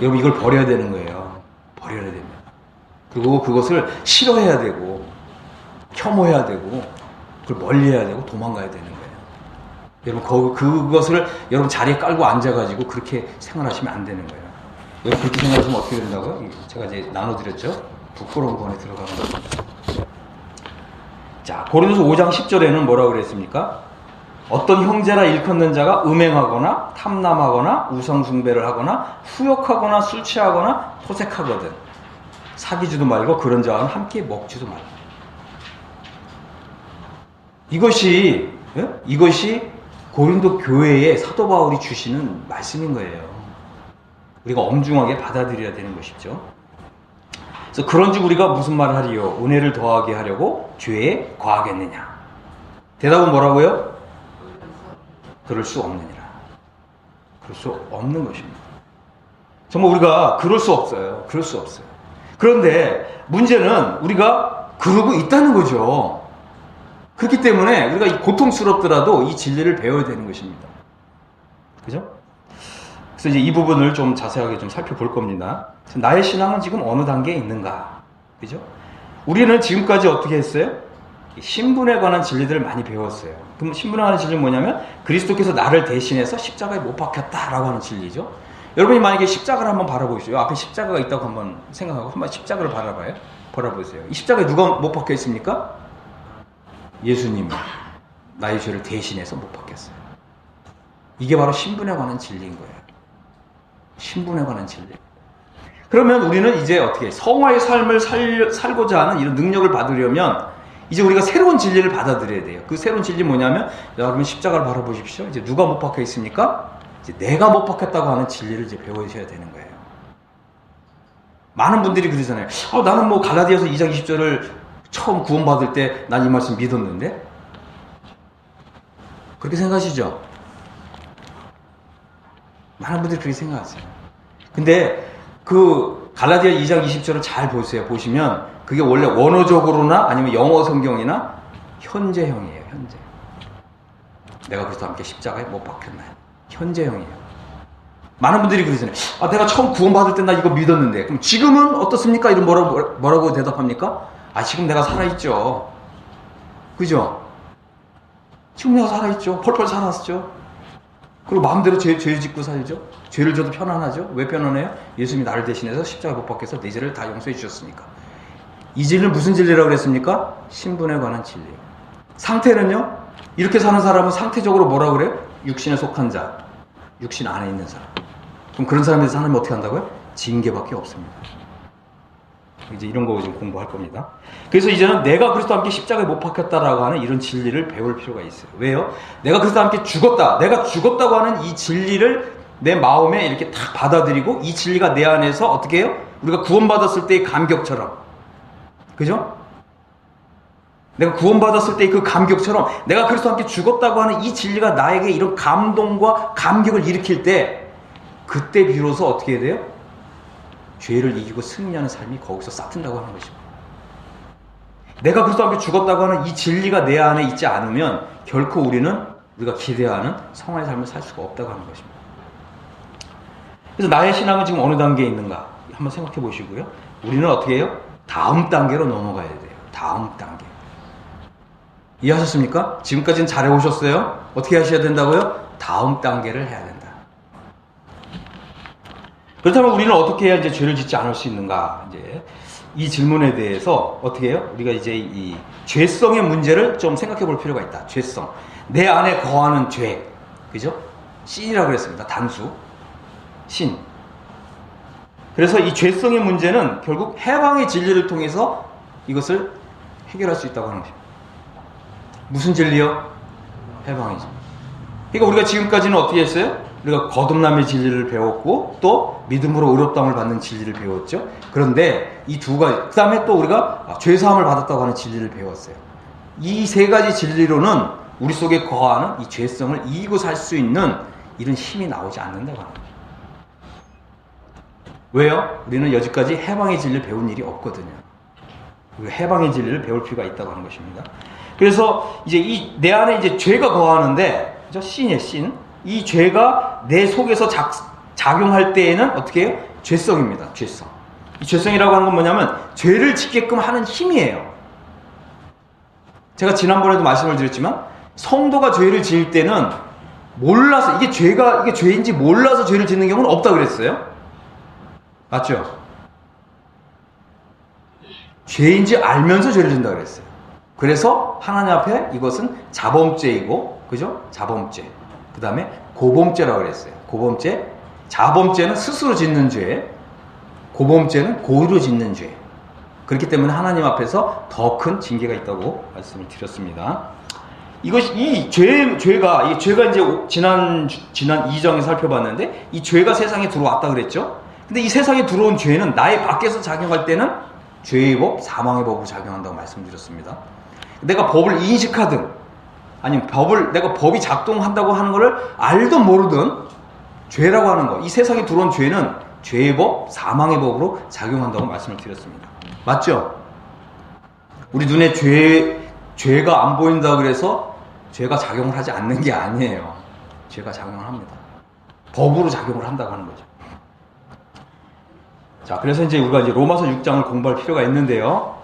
여러분 이걸 버려야 되는 거예요. 버려야 됩니다. 그리고 그것을 싫어해야 되고 혐오해야 되고 그걸 멀리해야 되고 도망가야 되는 거예요. 여러분 그것을 여러분 자리에 깔고 앉아가지고 그렇게 생활하시면 안 되는 거예요. 여러분 그렇게 생각하시면 어떻게 된다고요? 제가 이제 나눠드렸죠. 부끄러운 권에 들어가는 겁니다. 자, 고린도서 5장 10절에는 뭐라고 그랬습니까? 어떤 형제나 일컫는 자가 음행하거나 탐남하거나 우상숭배를 하거나 후욕하거나 술 취하거나 토색하거든 사귀지도 말고 그런 자와는 함께 먹지도 말고. 이것이 고린도 교회에 사도 바울이 주시는 말씀인 거예요. 우리가 엄중하게 받아들여야 되는 것이죠. 그래서 그런즉 우리가 무슨 말을 하리요? 은혜를 더하게 하려고 죄에 과하겠느냐? 대답은 뭐라고요? 그럴 수 없느니라. 그럴 수 없는 것입니다. 정말 우리가 그럴 수 없어요. 그럴 수 없어요. 그런데 문제는 우리가 그러고 있다는 거죠. 그렇기 때문에 우리가 고통스럽더라도 이 진리를 배워야 되는 것입니다. 그죠? 그래서 이제 이 부분을 좀 자세하게 좀 살펴볼 겁니다. 나의 신앙은 지금 어느 단계에 있는가? 그죠? 우리는 지금까지 어떻게 했어요? 신분에 관한 진리들을 많이 배웠어요. 그럼 신분에 관한 진리는 뭐냐면 그리스도께서 나를 대신해서 십자가에 못 박혔다라고 하는 진리죠. 여러분이 만약에 십자가를 한번 바라보시죠. 앞에 십자가가 있다고 한번 생각하고 한번 십자가를 바라보세요. 이 십자가에 누가 못 박혀 있습니까? 예수님이 나의 죄를 대신해서 못 박혔어요. 이게 바로 신분에 관한 진리인 거예요. 신분에 관한 진리. 그러면 우리는 이제 어떻게 성화의 삶을 살고자 하는 이런 능력을 받으려면 이제 우리가 새로운 진리를 받아들여야 돼요. 그 새로운 진리 뭐냐면 여러분 십자가를 바라보십시오. 이제 누가 못 박혀 있습니까? 이제 내가 못 박혔다고 하는 진리를 이제 배우셔야 되는 거예요. 많은 분들이 그러잖아요. 나는 뭐 갈라디아서 2장 20절을 처음 구원받을 때 난 이 말씀 믿었는데? 그렇게 생각하시죠? 많은 분들이 그렇게 생각하세요. 근데 그 갈라디아 2장 20절을 잘 보세요. 보시면 그게 원래 원어적으로나 아니면 영어 성경이나 현재형이에요. 현재. 내가 그리스도와 함께 십자가에 못 박혔나요? 현재형이에요. 많은 분들이 그러잖아요. 내가 처음 구원받을 때 나 이거 믿었는데 그럼 지금은 어떻습니까? 이런 뭐라고 대답합니까? 지금 내가 살아있죠. 그죠? 지금 내가 살아있죠. 펄펄 살았죠. 그리고 마음대로 죄 짓고 살죠. 죄를 져도 편안하죠. 왜 편안해요? 예수님이 나를 대신해서 십자가에 못 박혀서 내 죄를 다 용서해 주셨으니까. 이 진리는 무슨 진리라고 그랬습니까? 신분에 관한 진리. 상태는요? 이렇게 사는 사람은 상태적으로 뭐라고 그래요? 육신에 속한 자. 육신 안에 있는 사람. 그럼 그런 사람에 대해서 하나님 어떻게 한다고요? 징계밖에 없습니다. 이제 이런 거 좀 공부할 겁니다. 그래서 이제는 내가 그리스도와 함께 십자가에 못 박혔다라고 하는 이런 진리를 배울 필요가 있어요. 왜요? 내가 그리스도와 함께 죽었다. 내가 죽었다고 하는 이 진리를 내 마음에 이렇게 딱 받아들이고 이 진리가 내 안에서 어떻게 해요? 우리가 구원받았을 때의 감격처럼. 그죠? 내가 구원받았을 때의 그 감격처럼 내가 그리스도와 함께 죽었다고 하는 이 진리가 나에게 이런 감동과 감격을 일으킬 때 그때 비로소 어떻게 해야 돼요? 죄를 이기고 승리하는 삶이 거기서 싹튼다고 하는 것입니다. 내가 그리스도와 함께 죽었다고 하는 이 진리가 내 안에 있지 않으면 결코 우리가 기대하는 성화의 삶을 살 수가 없다고 하는 것입니다. 그래서 나의 신앙은 지금 어느 단계에 있는가 한번 생각해 보시고요. 우리는 어떻게 해요? 다음 단계로 넘어가야 돼요. 다음 단계. 이해하셨습니까? 지금까지는 잘해 오셨어요? 어떻게 하셔야 된다고요? 다음 단계를 해야 된다. 그렇다면 우리는 어떻게 해야 이제 죄를 짓지 않을 수 있는가? 이제 이 질문에 대해서 어떻게 해요? 우리가 이제 이 죄성의 문제를 좀 생각해 볼 필요가 있다. 죄성. 내 안에 거하는 죄. 그죠? 신이라고 그랬습니다. 단수. 신. 그래서 이 죄성의 문제는 결국 해방의 진리를 통해서 이것을 해결할 수 있다고 하는 것입니다. 무슨 진리요? 해방의 진리. 그러니까 우리가 지금까지는 어떻게 했어요? 우리가 거듭남의 진리를 배웠고 또 믿음으로 의롭다함을 받는 진리를 배웠죠. 그런데 이 두 가지, 그 다음에 또 우리가 죄사함을 받았다고 하는 진리를 배웠어요. 이 세 가지 진리로는 우리 속에 거하는 이 죄성을 이기고 살 수 있는 이런 힘이 나오지 않는다고 하는 거죠. 왜요? 우리는 여지까지 해방의 진리를 배운 일이 없거든요. 해방의 진리를 배울 필요가 있다고 하는 것입니다. 그래서 이제 내 안에 이제 죄가 거하는데, 그죠? 신이에요, 신. 이 죄가 내 속에서 작용할 때에는 어떻게 해요? 죄성입니다. 죄성. 이 죄성이라고 하는 건 뭐냐면 죄를 짓게끔 하는 힘이에요. 제가 지난번에도 말씀을 드렸지만 성도가 죄를 지을 때는 몰라서 이게 죄인지 몰라서 죄를 짓는 경우는 없다 그랬어요. 맞죠? 죄인지 알면서 죄를 짓는다 그랬어요. 그래서 하나님 앞에 이것은 자범죄이고, 그죠? 자범죄. 그 다음에 고범죄라고 그랬어요. 고범죄. 자범죄는 스스로 짓는 죄, 고범죄는 고의로 짓는 죄. 그렇기 때문에 하나님 앞에서 더 큰 징계가 있다고 말씀을 드렸습니다. 이 죄가 이제 지난 2장에 살펴봤는데, 이 죄가 세상에 들어왔다 그랬죠? 근데 이 세상에 들어온 죄는 나의 밖에서 작용할 때는 죄의 법, 사망의 법으로 작용한다고 말씀드렸습니다. 내가 법을 인식하든, 아니면 내가 법이 작동한다고 하는 것을 알든 모르든, 죄라고 하는 거, 이 세상에 들어온 죄는 죄의 법, 사망의 법으로 작용한다고 말씀을 드렸습니다. 맞죠? 우리 눈에 죄가 안 보인다 그래서 죄가 작용을 하지 않는 게 아니에요. 죄가 작용을 합니다. 법으로 작용을 한다고 하는 거죠. 자, 그래서 이제 우리가 이제 로마서 6장을 공부할 필요가 있는데요.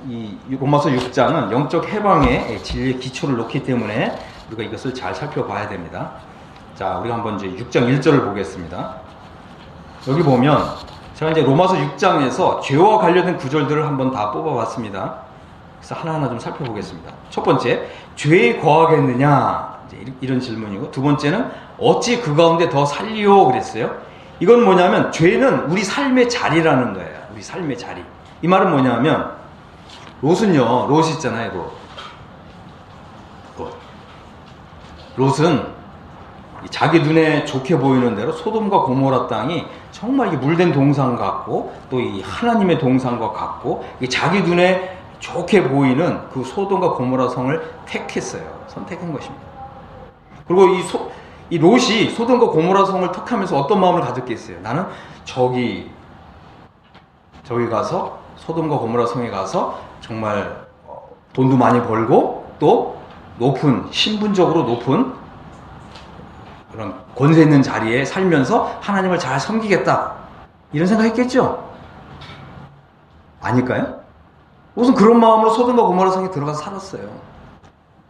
이 로마서 6장은 영적 해방의 진리의 기초를 놓기 때문에 우리가 이것을 잘 살펴봐야 됩니다. 자, 우리가 한번 이제 6장 1절을 보겠습니다. 여기 보면 제가 이제 로마서 6장에서 죄와 관련된 구절들을 한번 다 뽑아봤습니다. 그래서 하나하나 좀 살펴보겠습니다. 첫 번째, 죄에 거하겠느냐? 이제 이런 질문이고, 두 번째는 어찌 그 가운데 더 살리오? 그랬어요. 이건 뭐냐면 죄는 우리 삶의 자리라는 거예요. 우리 삶의 자리. 이 말은 뭐냐면 롯 있잖아요. 롯은 자기 눈에 좋게 보이는 대로 소돔과 고모라 땅이 정말 이게 물된 동산 같고 또 이 하나님의 동산과 같고 자기 눈에 좋게 보이는 그 소돔과 고모라 성을 택했어요. 선택한 것입니다. 그리고 이 롯이 소돔과 고모라 성을 택하면서 어떤 마음을 가졌겠어요? 나는 저기 가서 소돔과 고모라 성에 가서 정말 돈도 많이 벌고 또 신분적으로 높은 그런 권세 있는 자리에 살면서 하나님을 잘 섬기겠다, 이런 생각했겠죠? 아닐까요? 무슨 그런 마음으로 소돔과 고모라 성에 들어가서 살았어요.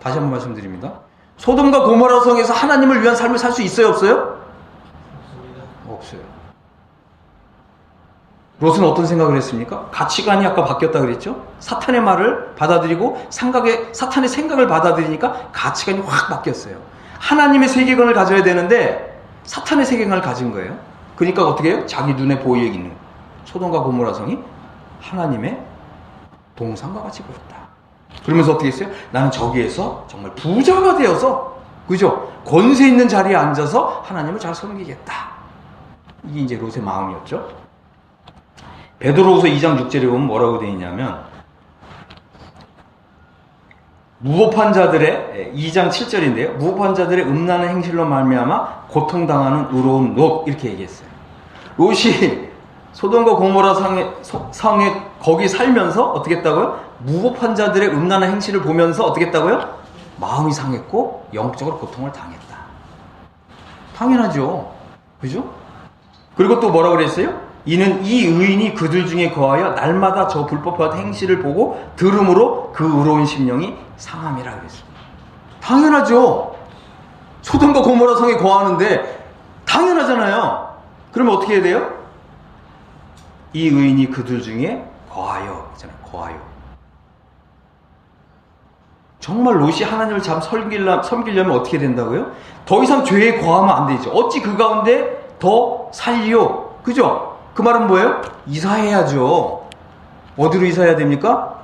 다시 한번 말씀드립니다. 소돔과 고모라 성에서 하나님을 위한 삶을 살 수 있어요, 없어요? 없어요. 롯은 어떤 생각을 했습니까? 가치관이 아까 바뀌었다 그랬죠? 사탄의 말을 받아들이고 사탄의 생각을 받아들이니까 가치관이 확 바뀌었어요. 하나님의 세계관을 가져야 되는데 사탄의 세계관을 가진 거예요. 그러니까 어떻게 해요? 자기 눈에 보이는 소돔과 고모라 성이 하나님의 동산과 같이 보였다. 그러면서 어떻게 했어요? 나는 저기에서 정말 부자가 되어서, 그죠? 권세 있는 자리에 앉아서 하나님을 잘 섬기겠다. 이게 이제 롯의 마음이었죠. 베드로후서 2장 6절에 보면 뭐라고 되어 있냐면, 무법한 자들의 2장 7절인데요. 무법한 자들의 음란한 행실로 말미암아 고통당하는 의로운 롯, 이렇게 얘기했어요. 롯이 소돔과 고모라 성에 거기 살면서 어떻게 했다고요? 무법한 자들의 음란한 행실을 보면서 어떻게 했다고요? 마음이 상했고 영적으로 고통을 당했다. 당연하죠. 그죠? 그리고 또 뭐라고 그랬어요? 이는 이 의인이 그들 중에 거하여 날마다 저 불법한 행실을 보고 들음으로 그 의로운 심령이 상함이라 그랬어요. 당연하죠. 소돔과 고모라 성에 거하는데 당연하잖아요. 그러면 어떻게 해야 돼요? 이 의인이 그들 중에 거하여 있잖아요. 거하여. 정말 롯이 하나님을 참 섬기려면 어떻게 된다고요? 더 이상 죄에 거하면 안 되죠. 어찌 그 가운데 더 살리요. 그죠? 그 말은 뭐예요? 이사해야죠. 어디로 이사해야 됩니까?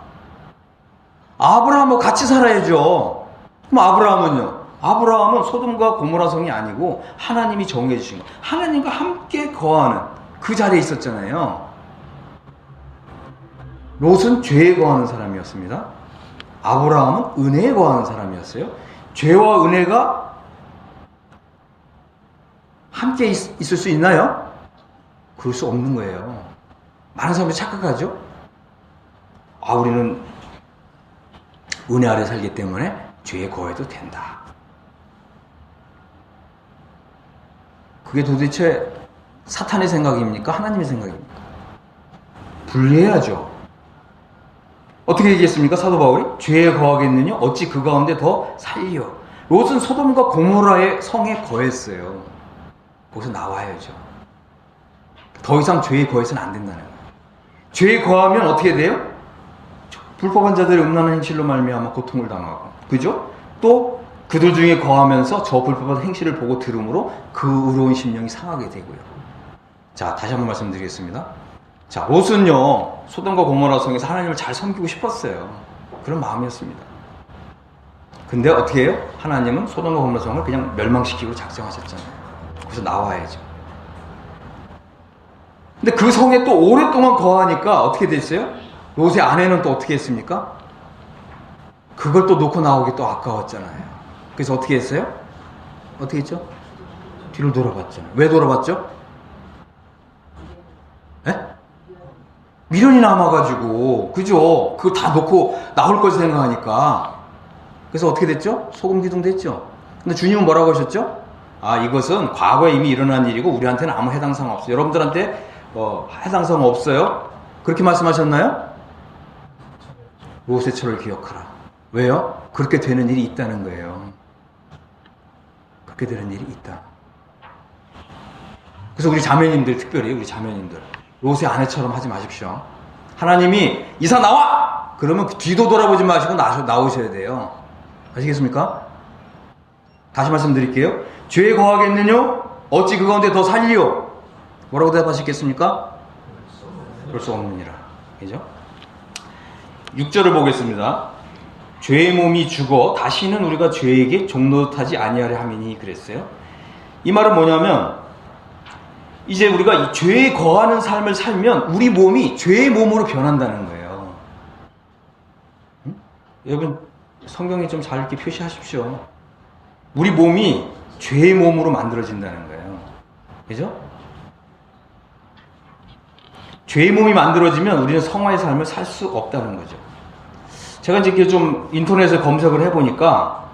아브라함하고 같이 살아야죠. 그럼 아브라함은요? 아브라함은 소돔과 고모라 성이 아니고 하나님이 정해 주신 거. 하나님과 함께 거하는 그 자리에 있었잖아요. 롯은 죄에 거하는 사람이었습니다. 아브라함은 은혜에 거하는 사람이었어요. 죄와 은혜가 함께 있을 수 있나요? 그럴 수 없는 거예요. 많은 사람들이 착각하죠? 우리는 은혜 아래 살기 때문에 죄에 거해도 된다. 그게 도대체 사탄의 생각입니까? 하나님의 생각입니까? 분리해야죠. 어떻게 얘기했습니까? 사도 바울이? 죄에 거하겠느냐? 어찌 그 가운데 더 살려. 롯은 소돔과 고모라의 성에 거했어요. 거기서 나와야죠. 더 이상 죄에 거해서는 안 된다는 거예요. 죄에 거하면 어떻게 돼요? 불법한 자들의 음란한 행실로 말미암아 고통을 당하고, 그죠? 또 그들 중에 거하면서 저 불법한 행실을 보고 들음으로 그 의로운 심령이 상하게 되고요. 자, 다시 한번 말씀드리겠습니다. 자, 롯은요, 소돔과 고모라 성에서 하나님을 잘 섬기고 싶었어요. 그런 마음이었습니다. 근데 어떻게 해요? 하나님은 소돔과 고모라 성을 그냥 멸망시키고 작정하셨잖아요. 그래서 나와야죠. 근데 그 성에 또 오랫동안 거하니까 어떻게 됐어요? 롯의 아내는 또 어떻게 했습니까? 그걸 또 놓고 나오기 또 아까웠잖아요. 그래서 어떻게 했어요? 어떻게 했죠? 뒤로 돌아봤잖아요. 왜 돌아봤죠? 에? 미련이 남아가지고, 그죠? 그거 다 놓고 나올 걸 생각하니까. 그래서 어떻게 됐죠? 소금 기둥 됐죠? 근데 주님은 뭐라고 하셨죠? 이것은 과거에 이미 일어난 일이고 우리한테는 아무 해당사항 없어요. 여러분들한테 해당사항 없어요? 그렇게 말씀하셨나요? 롯의 철을 기억하라. 왜요? 그렇게 되는 일이 있다는 거예요. 그렇게 되는 일이 있다. 그래서 우리 자매님들, 특별히 우리 자매님들, 롯의 아내처럼 하지 마십시오. 하나님이 이사 나와! 그러면 뒤도 돌아보지 마시고 나오셔야 돼요. 아시겠습니까? 다시 말씀드릴게요. 죄에 거하겠느냐? 어찌 그 가운데 더 살리요? 뭐라고 대답하시겠습니까? 그럴 수 없느니라. 그죠? 6절을 보겠습니다. 죄의 몸이 죽어 다시는 우리가 죄에게 종노릇하지 아니하려 함이니 그랬어요. 이 말은 뭐냐면 이제 우리가 이 죄에 거하는 삶을 살면 우리 몸이 죄의 몸으로 변한다는 거예요. 응? 여러분 성경에 좀 잘 이렇게 표시하십시오. 우리 몸이 죄의 몸으로 만들어진다는 거예요. 그죠? 죄의 몸이 만들어지면 우리는 성화의 삶을 살 수 없다는 거죠. 제가 이제 좀 인터넷에 검색을 해보니까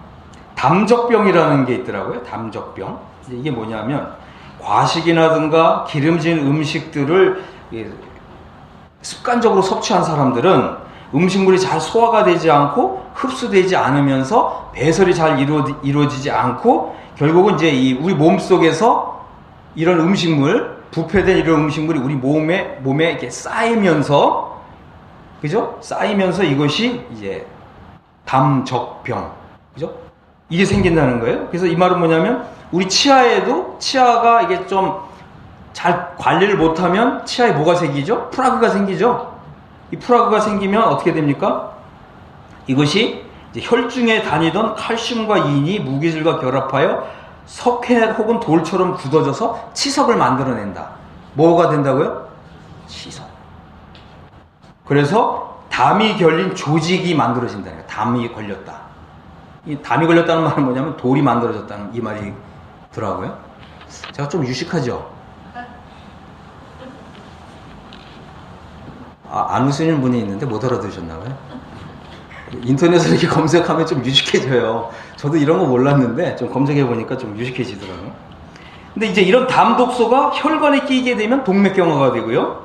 담적병이라는 게 있더라고요. 담적병. 이게 뭐냐면 과식이라든가 기름진 음식들을 습관적으로 섭취한 사람들은 음식물이 잘 소화가 되지 않고 흡수되지 않으면서 배설이 잘 이루어지지 않고 결국은 이제 우리 몸 속에서 이런 음식물, 부패된 이런 음식물이 우리 몸에 이렇게 쌓이면서, 그죠? 쌓이면서 이것이 이제 담적병, 그죠? 이게 생긴다는 거예요. 그래서 이 말은 뭐냐면 우리 치아에도 치아가 이게 좀 잘 관리를 못하면 치아에 뭐가 생기죠? 프라그가 생기죠. 이 프라그가 생기면 어떻게 됩니까? 이것이 이제 혈중에 다니던 칼슘과 인이 무기질과 결합하여 석회 혹은 돌처럼 굳어져서 치석을 만들어낸다. 뭐가 된다고요? 치석. 그래서 담이 결린 조직이 만들어진다는 거예요. 담이 걸렸다. 이 담이 걸렸다는 말은 뭐냐면 돌이 만들어졌다는 이 말이더라고요. 제가 좀 유식하죠? 안 웃으시는 분이 있는데 못 알아들으셨나 봐요. 인터넷에 이렇게 검색하면 좀 유식해져요. 저도 이런 거 몰랐는데 좀 검색해 보니까 좀 유식해지더라고요. 근데 이제 이런 담독소가 혈관에 끼게 되면 동맥경화가 되고요.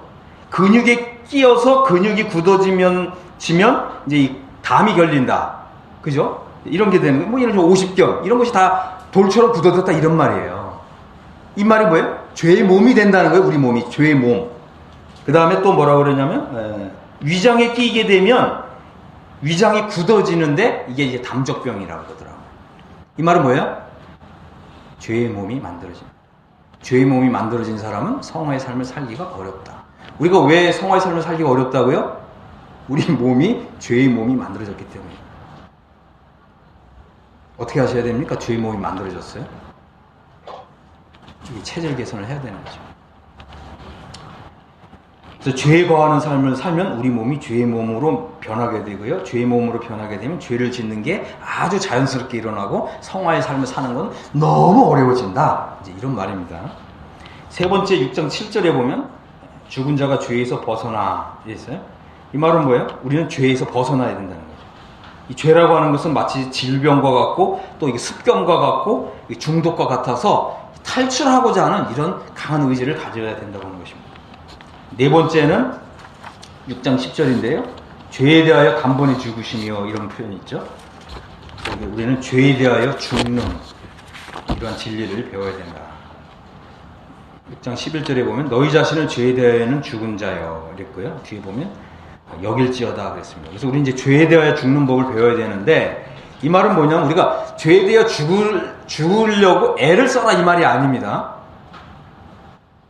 근육에 끼어서 근육이 굳어지면 이제 이 담이 결린다. 그죠? 이런 게 되는 거예요. 뭐 예를 들어 50견 이런 것이 다 돌처럼 굳어졌다 이런 말이에요. 이 말이 뭐예요? 죄의 몸이 된다는 거예요. 우리 몸이 죄의 몸. 그 다음에 또 뭐라고 그러냐면 위장에 끼게 되면 위장이 굳어지는데 이게 이제 담적병이라고 그러더라고요. 이 말은 뭐예요? 죄의 몸이 만들어진. 죄의 몸이 만들어진 사람은 성화의 삶을 살기가 어렵다. 우리가 왜 성화의 삶을 살기가 어렵다고요? 우리 몸이 죄의 몸이 만들어졌기 때문에. 어떻게 하셔야 됩니까? 죄의 몸이 만들어졌어요. 이 체질 개선을 해야 되는 거죠. 그래서 죄에 거하는 삶을 살면 우리 몸이 죄의 몸으로 변하게 되고요. 죄의 몸으로 변하게 되면 죄를 짓는 게 아주 자연스럽게 일어나고 성화의 삶을 사는 건 너무 어려워진다. 이제 이런 말입니다. 세 번째 6장 7절에 보면 죽은 자가 죄에서 벗어나 있어요. 이 말은 뭐예요? 우리는 죄에서 벗어나야 된다는 거죠. 이 죄라고 하는 것은 마치 질병과 같고 또 이게 습견과 같고 중독과 같아서 탈출하고자 하는 이런 강한 의지를 가져야 된다고 하는 것입니다. 네 번째는 6장 10절인데요. 죄에 대하여 단번에 죽으시며 이런 표현이 있죠. 우리는 죄에 대하여 죽는 이러한 진리를 배워야 된다. 6장 11절에 보면 너희 자신을 죄에 대하여는 죽은 자여 이랬고요. 뒤에 보면 여길지어다 그랬습니다. 그래서 우리 이제 죄에 대하여 죽는 법을 배워야 되는데 이 말은 뭐냐면 우리가 죄에 대하여 죽으려고 애를 써라 이 말이 아닙니다.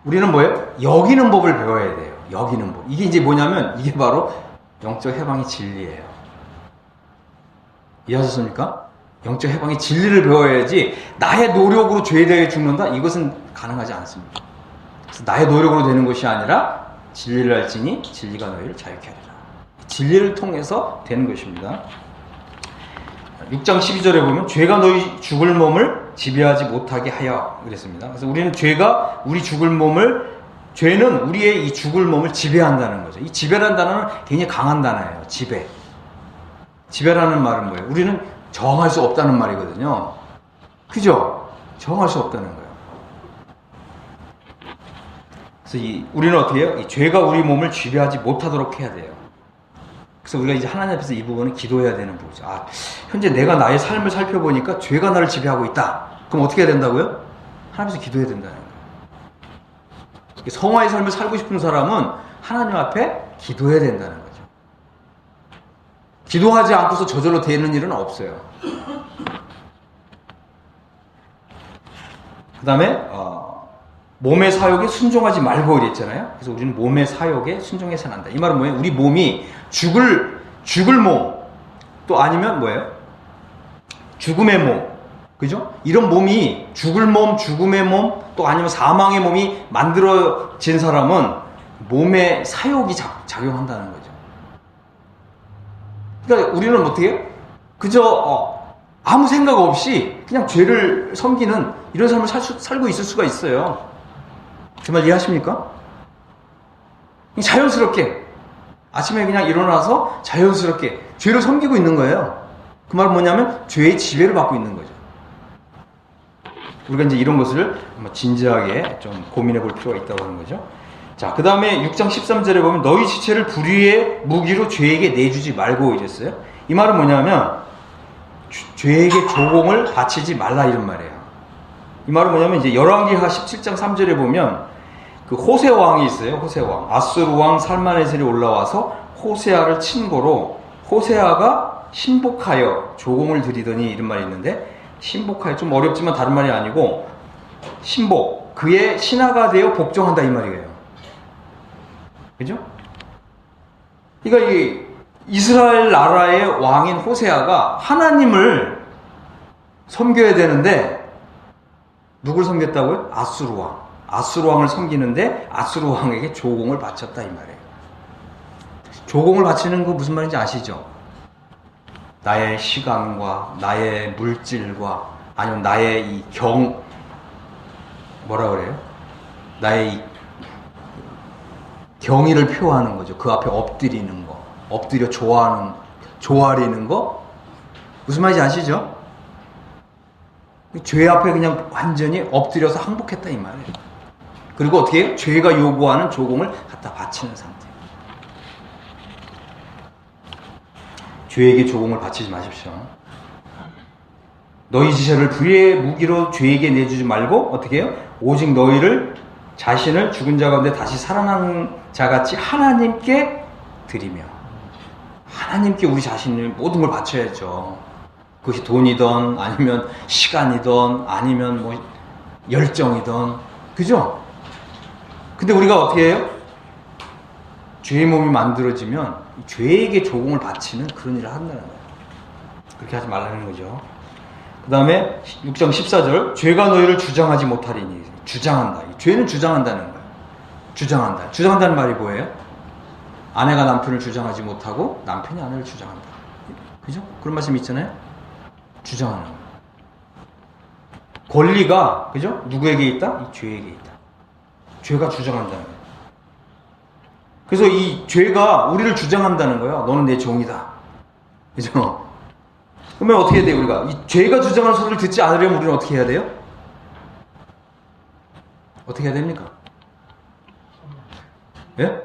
우리는 뭐예요? 여기는 법을 배워야 돼요. 여기는 법. 이게 이제 뭐냐면 이게 바로 영적 해방의 진리예요. 이해하셨습니까? 영적 해방의 진리를 배워야지 나의 노력으로 죄에 대해 죽는다? 이것은 가능하지 않습니다. 그래서 나의 노력으로 되는 것이 아니라 진리를 알지니 진리가 너희를 자유케 하리라. 진리를 통해서 되는 것입니다. 6장 12절에 보면 죄가 너희 죽을 몸을 지배하지 못하게 하여 그랬습니다. 그래서 우리는 죄가 우리 죽을 몸을 죄는 우리의 이 죽을 몸을 지배한다는 거죠. 이 지배라는 단어는 굉장히 강한 단어예요. 지배. 지배라는 말은 뭐예요? 우리는 정할 수 없다는 말이거든요. 그죠? 정할 수 없다는 거예요. 그래서 우리는 어떻게 해요? 이 죄가 우리 몸을 지배하지 못하도록 해야 돼요. 그래서 우리가 이제 하나님 앞에서 이 부분은 기도해야 되는 부분이죠. 현재 내가 나의 삶을 살펴보니까 죄가 나를 지배하고 있다. 그럼 어떻게 해야 된다고요? 하나님 앞에서 기도해야 된다는 거예요. 성화의 삶을 살고 싶은 사람은 하나님 앞에 기도해야 된다는 거죠. 기도하지 않고서 저절로 되는 일은 없어요. 그 다음에 몸의 사욕에 순종하지 말고 이랬잖아요. 그래서 우리는 몸의 사욕에 순종해서는 한다. 이 말은 뭐예요? 우리 몸이 죽을 몸, 또 아니면 뭐예요? 죽음의 몸, 그죠? 이런 몸이 죽을 몸, 죽음의 몸, 또 아니면 사망의 몸이 만들어진 사람은 몸의 사욕이 작용한다는 거죠. 그러니까 우리는 어떻게 해요? 그저 아무 생각 없이 그냥 죄를 섬기는 이런 삶을 살고 있을 수가 있어요. 정말 이해하십니까? 자연스럽게 아침에 그냥 일어나서 자연스럽게 죄를 섬기고 있는 거예요. 그 말은 뭐냐면 죄의 지배를 받고 있는 거죠. 우리가 이제 이런 것을 진지하게 좀 고민해 볼 필요가 있다고 하는 거죠. 자, 그 다음에 6장 13절에 보면 너희 지체를 불의의 무기로 죄에게 내주지 말고 이랬어요. 이 말은 뭐냐면 죄에게 조공을 바치지 말라 이런 말이에요. 이 말은 뭐냐면 이제 열왕기하 17장 3절에 보면 그 호세 왕이 있어요. 호세 왕. 아수르 왕 살마네셀이 올라와서 호세아를 친 거로 호세아가 신복하여 조공을 드리더니 이런 말이 있는데 신복하여 좀 어렵지만 다른 말이 아니고 신복 그의 신하가 되어 복종한다 이 말이에요. 그죠? 그러니까 이 이스라엘 나라의 왕인 호세아가 하나님을 섬겨야 되는데 누굴 섬겼다고요? 아수르 왕. 아수르 왕을 섬기는데 아수르 왕에게 조공을 바쳤다 이 말이에요. 조공을 바치는 거 무슨 말인지 아시죠? 나의 시간과 나의 물질과 아니면 나의 이 뭐라 그래요? 나의 이 경의를 표하는 거죠. 그 앞에 엎드리는 거, 엎드려 좋아하는 조아리는 거. 무슨 말인지 아시죠? 죄 앞에 그냥 완전히 엎드려서 항복했다 이 말이에요. 그리고 어떻게 해요? 죄가 요구하는 조공을 갖다 바치는 상태. 죄에게 조공을 바치지 마십시오. 너희 지체를 불의의 무기로 죄에게 내주지 말고 어떻게 해요? 오직 너희를 자신을 죽은 자 가운데 다시 살아난 자같이 하나님께 드리며, 하나님께 우리 자신을 모든 걸 바쳐야죠. 그것이 돈이든 아니면 시간이든 아니면 뭐 열정이든, 그죠? 근데 우리가 어떻게 해요? 죄의 몸이 만들어지면 죄에게 조공을 바치는 그런 일을 한다는 거예요. 그렇게 하지 말라는 거죠. 그 다음에 6장 14절, 죄가 너희를 주장하지 못하리니. 주장한다. 죄는 주장한다는 거예요. 주장한다. 주장한다는 말이 뭐예요? 아내가 남편을 주장하지 못하고 남편이 아내를 주장한다. 그죠? 그런 말씀 있잖아요. 주장하는 거예요. 권리가, 그죠? 누구에게 있다? 이 죄에게 있다. 죄가 주장한다는 거예요. 그래서 이 죄가 우리를 주장한다는 거예요. 너는 내 종이다. 그죠? 그러면 어떻게 해야 돼요, 우리가? 이 죄가 주장하는 소리를 듣지 않으려면 우리는 어떻게 해야 돼요? 어떻게 해야 됩니까? 예?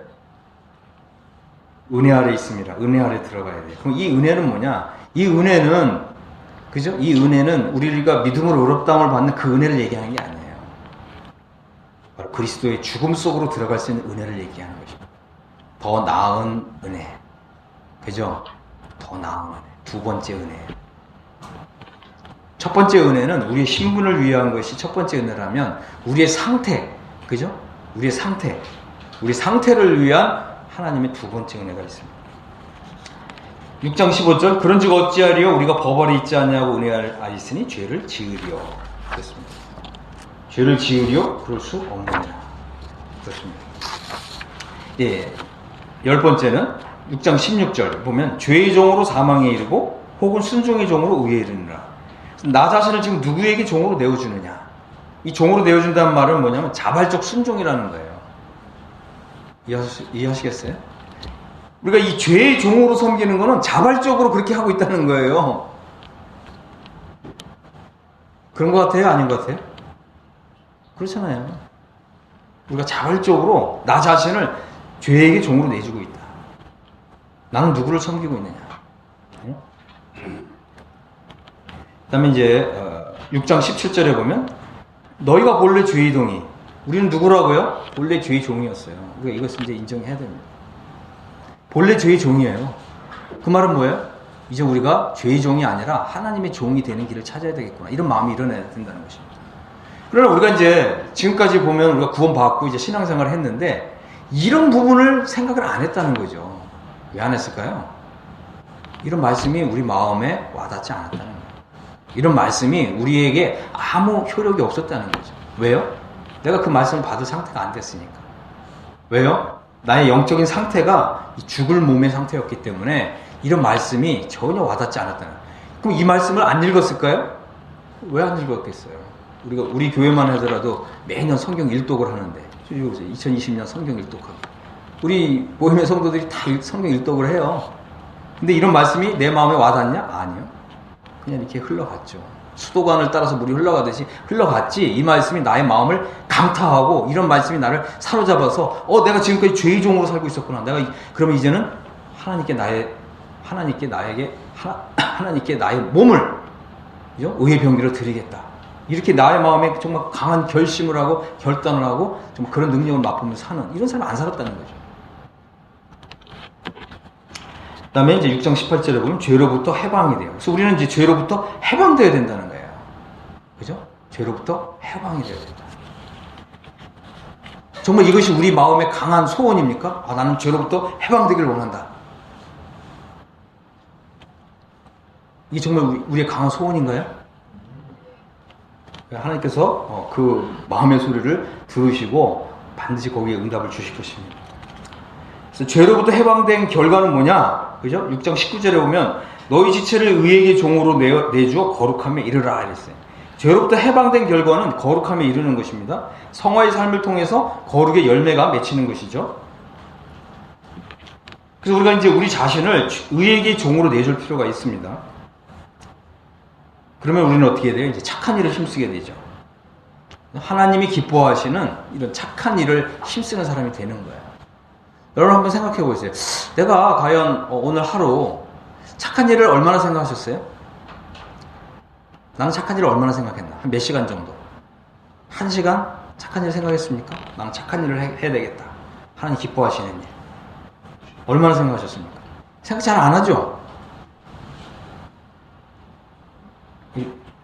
은혜 아래 있습니다. 은혜 아래 들어가야 돼요. 그럼 이 은혜는 뭐냐? 이 은혜는, 그죠? 이 은혜는 우리가 믿음으로 의롭다함을 받는 그 은혜를 얘기하는 게 아니에요. 바로 그리스도의 죽음 속으로 들어갈 수 있는 은혜를 얘기하는 것입니다. 더 나은 은혜. 그죠? 더 나은 은혜. 두 번째 은혜. 첫 번째 은혜는 우리의 신분을 위한 것이 첫 번째 은혜라면, 우리의 상태, 그죠? 우리의 상태, 우리 상태를 위한 하나님의 두 번째 은혜가 있습니다. 6장 15절, 그런즉 어찌하리요? 우리가 법 아래 있지 않냐고 은혜 아래 있으니 죄를 지으리요. 그렇습니다. 죄를 지으리요? 그럴 수 없느니라. 그렇습니다. 예. 10번째는 6장 16절 보면, 죄의 종으로 사망에 이르고 혹은 순종의 종으로 의에 이르느라. 나 자신을 지금 누구에게 종으로 내어주느냐? 이 종으로 내어준다는 말은 뭐냐면 자발적 순종이라는 거예요. 이해하시겠어요? 우리가 이 죄의 종으로 섬기는 거는 자발적으로 그렇게 하고 있다는 거예요. 그런 것 같아요? 아닌 것 같아요? 그렇잖아요. 우리가 자발적으로 나 자신을 죄에게 종으로 내주고 있다. 나는 누구를 섬기고 있느냐? 그 다음에 이제 6장 17절에 보면, 너희가 본래 죄의 동이, 우리는 누구라고요? 본래 죄의 종이었어요. 우리가 이것을 이제 인정해야 됩니다. 본래 죄의 종이에요. 그 말은 뭐예요? 이제 우리가 죄의 종이 아니라 하나님의 종이 되는 길을 찾아야 되겠구나, 이런 마음이 일어나야 된다는 것입니다. 그러나 우리가 이제 지금까지 보면 우리가 구원받고 이제 신앙생활을 했는데 이런 부분을 생각을 안 했다는 거죠. 왜 안 했을까요? 이런 말씀이 우리 마음에 와닿지 않았다는 거예요. 이런 말씀이 우리에게 아무 효력이 없었다는 거죠. 왜요? 내가 그 말씀을 받을 상태가 안 됐으니까. 왜요? 나의 영적인 상태가 죽을 몸의 상태였기 때문에 이런 말씀이 전혀 와닿지 않았다는 거예요. 그럼 이 말씀을 안 읽었을까요? 왜 안 읽었겠어요? 우리 교회만 하더라도 매년 성경 일독을 하는데, 2020년 성경 일독하고, 우리 모임의 성도들이 다 성경 일독을 해요. 근데 이런 말씀이 내 마음에 와닿냐? 아니요. 그냥 이렇게 흘러갔죠. 수도관을 따라서 물이 흘러가듯이 흘러갔지, 이 말씀이 나의 마음을 강타하고 이런 말씀이 나를 사로잡아서 내가 지금까지 죄의 종으로 살고 있었구나. 그러면 이제는 하나님께 나의 몸을, 그죠? 의의 병기로 드리겠다. 이렇게 나의 마음에 정말 강한 결심을 하고 결단을 하고 정말 그런 능력을 맛보면서 사는 이런 사람이 안 살았다는 거죠. 그 다음에 이제 6장 18절에 보면 죄로부터 해방이 돼요. 그래서 우리는 이제 죄로부터 해방되어야 된다는 거예요. 그죠? 죄로부터 해방이 되어야 된다. 정말 이것이 우리 마음의 강한 소원입니까? 나는 죄로부터 해방되기를 원한다. 이게 정말 우리의 강한 소원인가요? 하나님께서 그 마음의 소리를 들으시고 반드시 거기에 응답을 주실 것입니다. 그래서 죄로부터 해방된 결과는 뭐냐? 그죠? 6장 19절에 보면 너희 지체를 의에게 종으로 내주어 거룩함에 이르라 이랬어요. 죄로부터 해방된 결과는 거룩함에 이르는 것입니다. 성화의 삶을 통해서 거룩의 열매가 맺히는 것이죠. 그래서 우리가 이제 우리 자신을 의에게 종으로 내줄 필요가 있습니다. 그러면 우리는 어떻게 해야 돼요? 이제 착한 일을 힘쓰게 되죠. 하나님이 기뻐하시는 이런 착한 일을 힘쓰는 사람이 되는 거예요. 여러분 한번 생각해 보세요. 내가 과연 오늘 하루 착한 일을 얼마나 생각하셨어요? 나는 착한 일을 얼마나 생각했나? 한 몇 시간 정도? 1시간? 착한 일 생각했습니까? 나는 착한 일을 해야 되겠다. 하나님 기뻐하시는 일. 얼마나 생각하셨습니까? 생각 잘 안 하죠?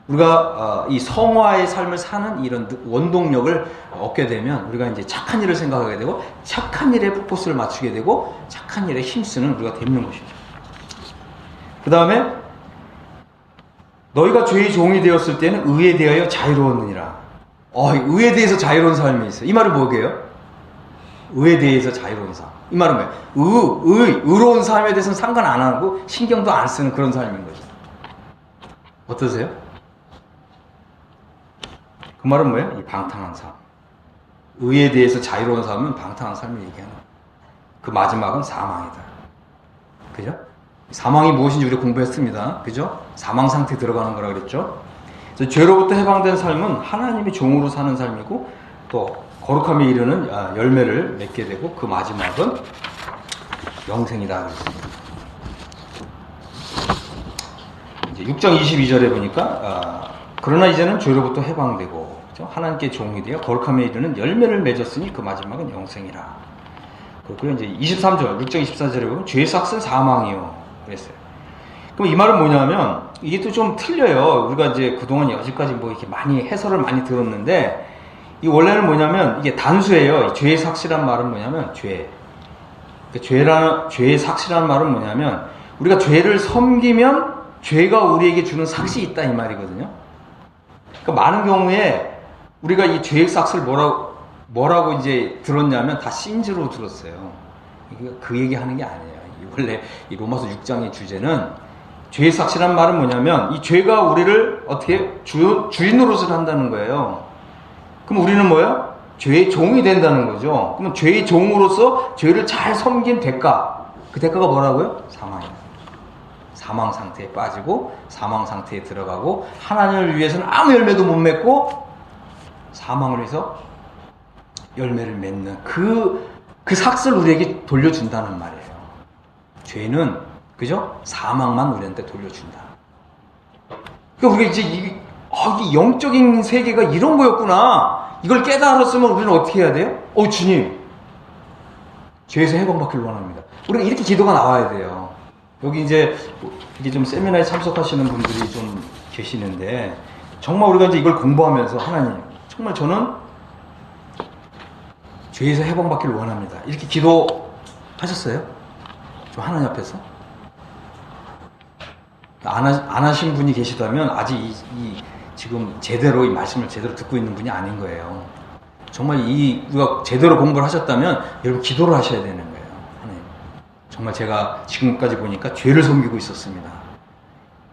우리가 이 성화의 삶을 사는 이런 원동력을 얻게 되면 우리가 이제 착한 일을 생각하게 되고 착한 일에 포커스를 맞추게 되고 착한 일에 힘쓰는 우리가 되는 것이죠. 그 다음에 너희가 죄의 종이 되었을 때는 의에 대하여 자유로웠느니라. 의에 대해서 자유로운 삶이 있어요. 이 말은 뭐게요? 의에 대해서 자유로운 삶. 이 말은 뭐예요? 의로운 삶에 대해서는 상관 안 하고 신경도 안 쓰는 그런 삶인 거죠. 어떠세요? 그 말은 뭐예요? 이 방탕한 삶. 의에 대해서 자유로운 삶은 방탕한 삶을 얘기하는 거예요. 그 마지막은 사망이다. 그죠? 사망이 무엇인지 우리 공부했습니다. 그죠? 사망 상태에 들어가는 거라 그랬죠? 그래서 죄로부터 해방된 삶은 하나님의 종으로 사는 삶이고 또 거룩함에 이르는 열매를 맺게 되고 그 마지막은 영생이다 그랬습니다. 이제 6장 22절에 보니까 그러나 이제는 죄로부터 해방되고 그렇죠? 하나님께 종이 되어 거룩함에 이르는 열매를 맺었으니 그 마지막은 영생이라. 그리고 이제 23절, 6장 24절에 보면 죄의 삭은 사망이요 그랬어요. 그럼 이 말은 뭐냐면 이게 또 좀 틀려요. 우리가 이제 그동안 여지까지 뭐 이렇게 많이 해설을 많이 들었는데 이 원래는 뭐냐면 이게 단수예요. 죄의 삭이란 말은 뭐냐면 죄의 삭이라는 말은 뭐냐면 우리가 죄를 섬기면 죄가 우리에게 주는 삭이 있다 이 말이거든요. 그러니까 많은 경우에 우리가 이 죄의 삭을 뭐라고 이제 들었냐면 다 신즈로 들었어요. 그 얘기하는 게 아니에요. 원래 이 로마서 6장의 주제는 죄의 삭이란 말은 뭐냐면 이 죄가 우리를 어떻게 주인 노릇을 한다는 거예요. 그럼 우리는 뭐예요? 죄의 종이 된다는 거죠. 그럼 죄의 종으로서 죄를 잘 섬긴 대가, 그 대가가 뭐라고요? 사망이에요. 사망 상태에 빠지고 사망 상태에 들어가고 하나님을 위해서는 아무 열매도 못 맺고 사망을 위해서 열매를 맺는 그 삭을 우리에게 돌려준다는 말이에요. 죄는 그죠? 사망만 우리한테 돌려준다. 그러니까 우리가 이제 이 영적인 세계가 이런 거였구나. 이걸 깨달았으면 우리는 어떻게 해야 돼요? 주님, 죄에서 해방받기를 원합니다. 우리가 이렇게 기도가 나와야 돼요. 여기 이제 이게 좀 세미나에 참석하시는 분들이 좀 계시는데 정말 우리가 이제 이걸 공부하면서 하나님, 정말 저는 죄에서 해방받기를 원합니다. 이렇게 기도하셨어요? 좀 하나님 앞에서? 안 하신 분이 계시다면 아직 지금 제대로 이 말씀을 제대로 듣고 있는 분이 아닌 거예요. 정말 우리가 제대로 공부를 하셨다면 여러분 기도를 하셔야 되는 거예요. 하나님, 정말 제가 지금까지 보니까 죄를 섬기고 있었습니다.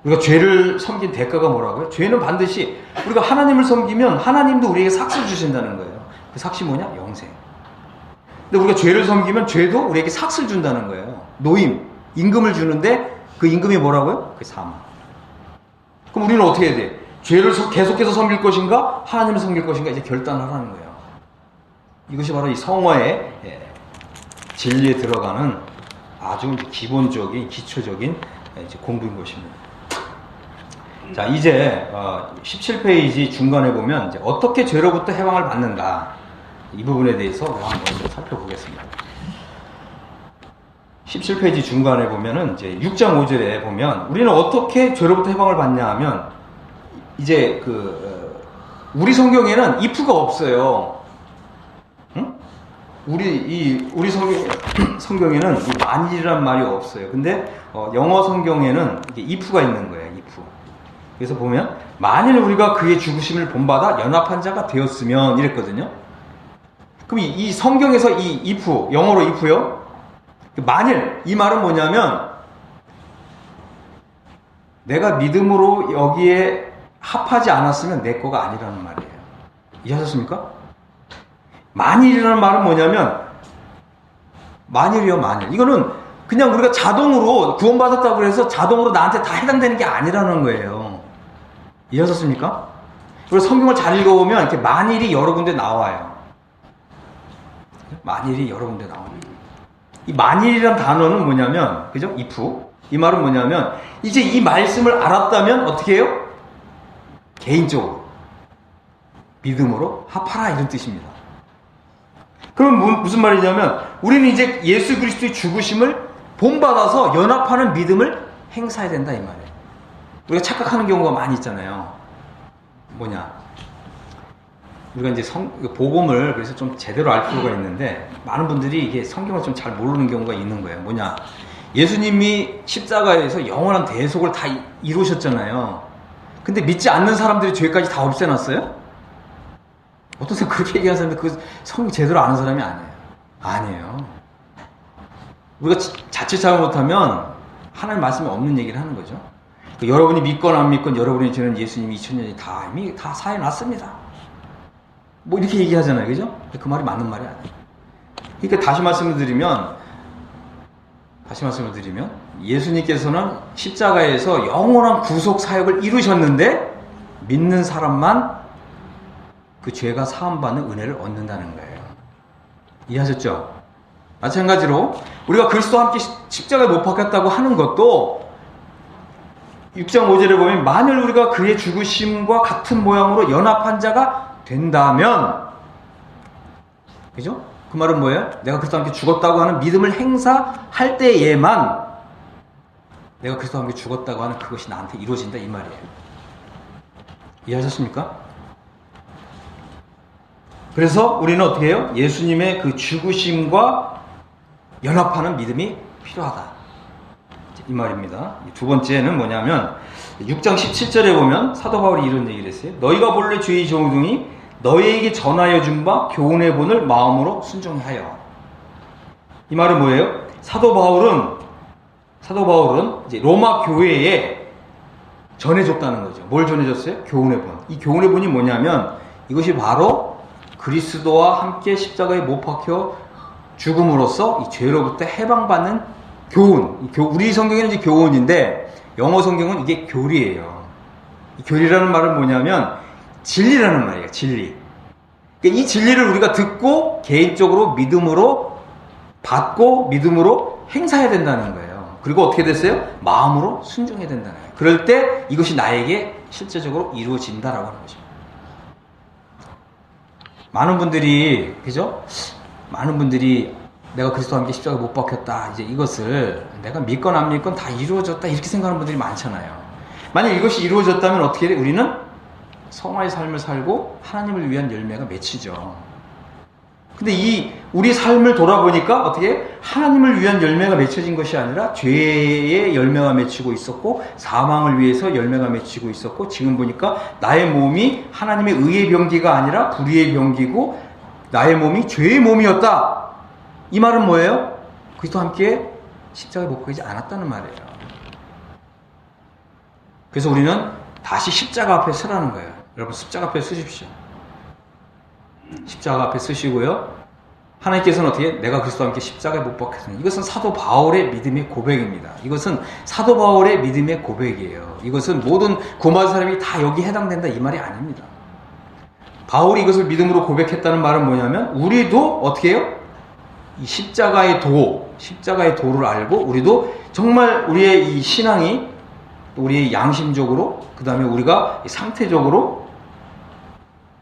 우리가 죄를 섬긴 대가가 뭐라고요? 죄는 반드시 우리가 하나님을 섬기면 하나님도 우리에게 삭을 주신다는 거예요. 그 삭이 뭐냐? 영생. 근데 우리가 죄를 섬기면 죄도 우리에게 삭을 준다는 거예요. 노임, 임금을 주는데 그 임금이 뭐라고요? 그 사망. 그럼 우리는 어떻게 해야 돼? 죄를 계속해서 섬길 것인가? 하나님을 섬길 것인가? 이제 결단하라는 거예요. 이것이 바로 이 성화의 진리에 들어가는 아주 기본적인, 기초적인 공부인 것입니다. 자, 이제 17페이지 중간에 보면 이제 어떻게 죄로부터 해방을 받는가 이 부분에 대해서 한번 살펴보겠습니다. 17페이지 중간에 보면은 이제 6장 5절에 보면 우리는 어떻게 죄로부터 해방을 받냐 하면 이제 우리 성경에는 if가 없어요. 응? 우리 성경에는 만일이란 말이 없어요. 근데 영어 성경에는 이게 if가 있는 거예요. if. 그래서 보면 만일 우리가 그의 죽으심을 본받아 연합한 자가 되었으면 이랬거든요. 그럼 이 성경에서 이 if, 영어로 if요. 만일 이 말은 뭐냐면 내가 믿음으로 여기에 합하지 않았으면 내 거가 아니라는 말이에요. 이해하셨습니까? 만일이라는 말은 뭐냐면 만일이요, 만일. 이거는 그냥 우리가 자동으로 구원받았다고 해서 자동으로 나한테 다 해당되는 게 아니라는 거예요. 이해하셨습니까? 그리고 성경을 잘 읽어보면 이렇게 만일이 여러 군데 나와요. 만일이 여러 군데 나옵니다. 이 만일이란 단어는 뭐냐면, 그죠? if. 이 말은 뭐냐면, 이제 이 말씀을 알았다면 어떻게 해요? 개인적으로. 믿음으로 합하라, 이런 뜻입니다. 그럼 무슨 말이냐면, 우리는 이제 예수 그리스도의 죽으심을 본받아서 연합하는 믿음을 행사해야 된다, 이 말이에요. 우리가 착각하는 경우가 많이 있잖아요. 뭐냐. 우리가 이제 복음을 그래서 좀 제대로 알 필요가 있는데, 많은 분들이 이게 성경을 좀 잘 모르는 경우가 있는 거예요. 뭐냐. 예수님이 십자가에서 영원한 대속을 다 이루셨잖아요. 근데 믿지 않는 사람들이 죄까지 다 없애놨어요? 어떤 사람 그렇게 얘기하는 사람들 그 성경 제대로 아는 사람이 아니에요. 아니에요. 우리가 자칫 잘못하면 하나님 말씀이 없는 얘기를 하는 거죠. 여러분이 믿건 안 믿건 여러분의 죄는 예수님이 2000년이 다 이미 다 사해놨습니다. 뭐 이렇게 얘기하잖아요. 그죠? 그 말이 맞는 말이 아니에요. 그러니까 다시 말씀을 드리면 예수님께서는 십자가에서 영원한 구속 사역을 이루셨는데 믿는 사람만 그 죄가 사함받는 은혜를 얻는다는 거예요. 이해하셨죠? 마찬가지로 우리가 그리스도와 함께 십자가에 못 박혔다고 하는 것도 6장 5절에 보면 만일 우리가 그의 죽으심과 같은 모양으로 연합한 자가 된다면, 그죠? 그 말은 뭐예요? 내가 그리스도와 함께 죽었다고 하는 믿음을 행사할 때에만 내가 그리스도와 함께 죽었다고 하는 그것이 나한테 이루어진다, 이 말이에요. 이해하셨습니까? 그래서 우리는 어떻게 해요? 예수님의 그 죽으심과 연합하는 믿음이 필요하다, 이 말입니다. 두 번째는 뭐냐면 6장 17절에 보면 사도 바울이 이런 얘기를 했어요. 너희가 본래 주의 종중이 너희에게 전하여 준 바 교훈의 본을 마음으로 순종하여. 이 말은 뭐예요? 사도 바울은 이제 로마 교회에 전해줬다는 거죠. 뭘 전해줬어요? 교훈의 본. 이 교훈의 본이 뭐냐면 이것이 바로 그리스도와 함께 십자가에 못 박혀 죽음으로써 이 죄로부터 해방받는 교훈. 우리 성경에는 이제 교훈인데 영어 성경은 이게 교리예요. 이 교리라는 말은 뭐냐면 진리라는 말이에요. 진리. 그러니까 이 진리를 우리가 듣고 개인적으로 믿음으로 받고 믿음으로 행사해야 된다는 거예요. 그리고 어떻게 됐어요? 마음으로 순종해야 된다는 거예요. 그럴 때 이것이 나에게 실제적으로 이루어진다라고 하는 거죠. 많은 분들이, 그죠? 많은 분들이 내가 그리스도와 함께 십자가에 못 박혔다, 이제 이것을 내가 믿건 안 믿건 다 이루어졌다, 이렇게 생각하는 분들이 많잖아요. 만약 이것이 이루어졌다면 어떻게 해? 우리는 성화의 삶을 살고 하나님을 위한 열매가 맺히죠. 근데 우리 삶을 돌아보니까 어떻게 해? 하나님을 위한 열매가 맺혀진 것이 아니라 죄의 열매가 맺히고 있었고 사망을 위해서 열매가 맺히고 있었고, 지금 보니까 나의 몸이 하나님의 의의 병기가 아니라 불의의 병기고 나의 몸이 죄의 몸이었다. 이 말은 뭐예요? 그리스도와 함께 십자가에 못 박히지 않았다는 말이에요. 그래서 우리는 다시 십자가 앞에 서라는 거예요. 여러분, 십자가 앞에 서십시오. 십자가 앞에 서시고요. 하나님께서는 어떻게? 내가 그리스도와 함께 십자가에 못 박혔으니. 이것은 사도 바울의 믿음의 고백입니다. 이것은 사도 바울의 믿음의 고백이에요. 이것은 모든 구원받은 사람이 다 여기 해당된다, 이 말이 아닙니다. 바울이 이것을 믿음으로 고백했다는 말은 뭐냐면 우리도 어떻게 해요? 이 십자가의 도를 알고 우리도 정말 우리의 이 신앙이 우리의 양심적으로, 그 다음에 우리가 상태적으로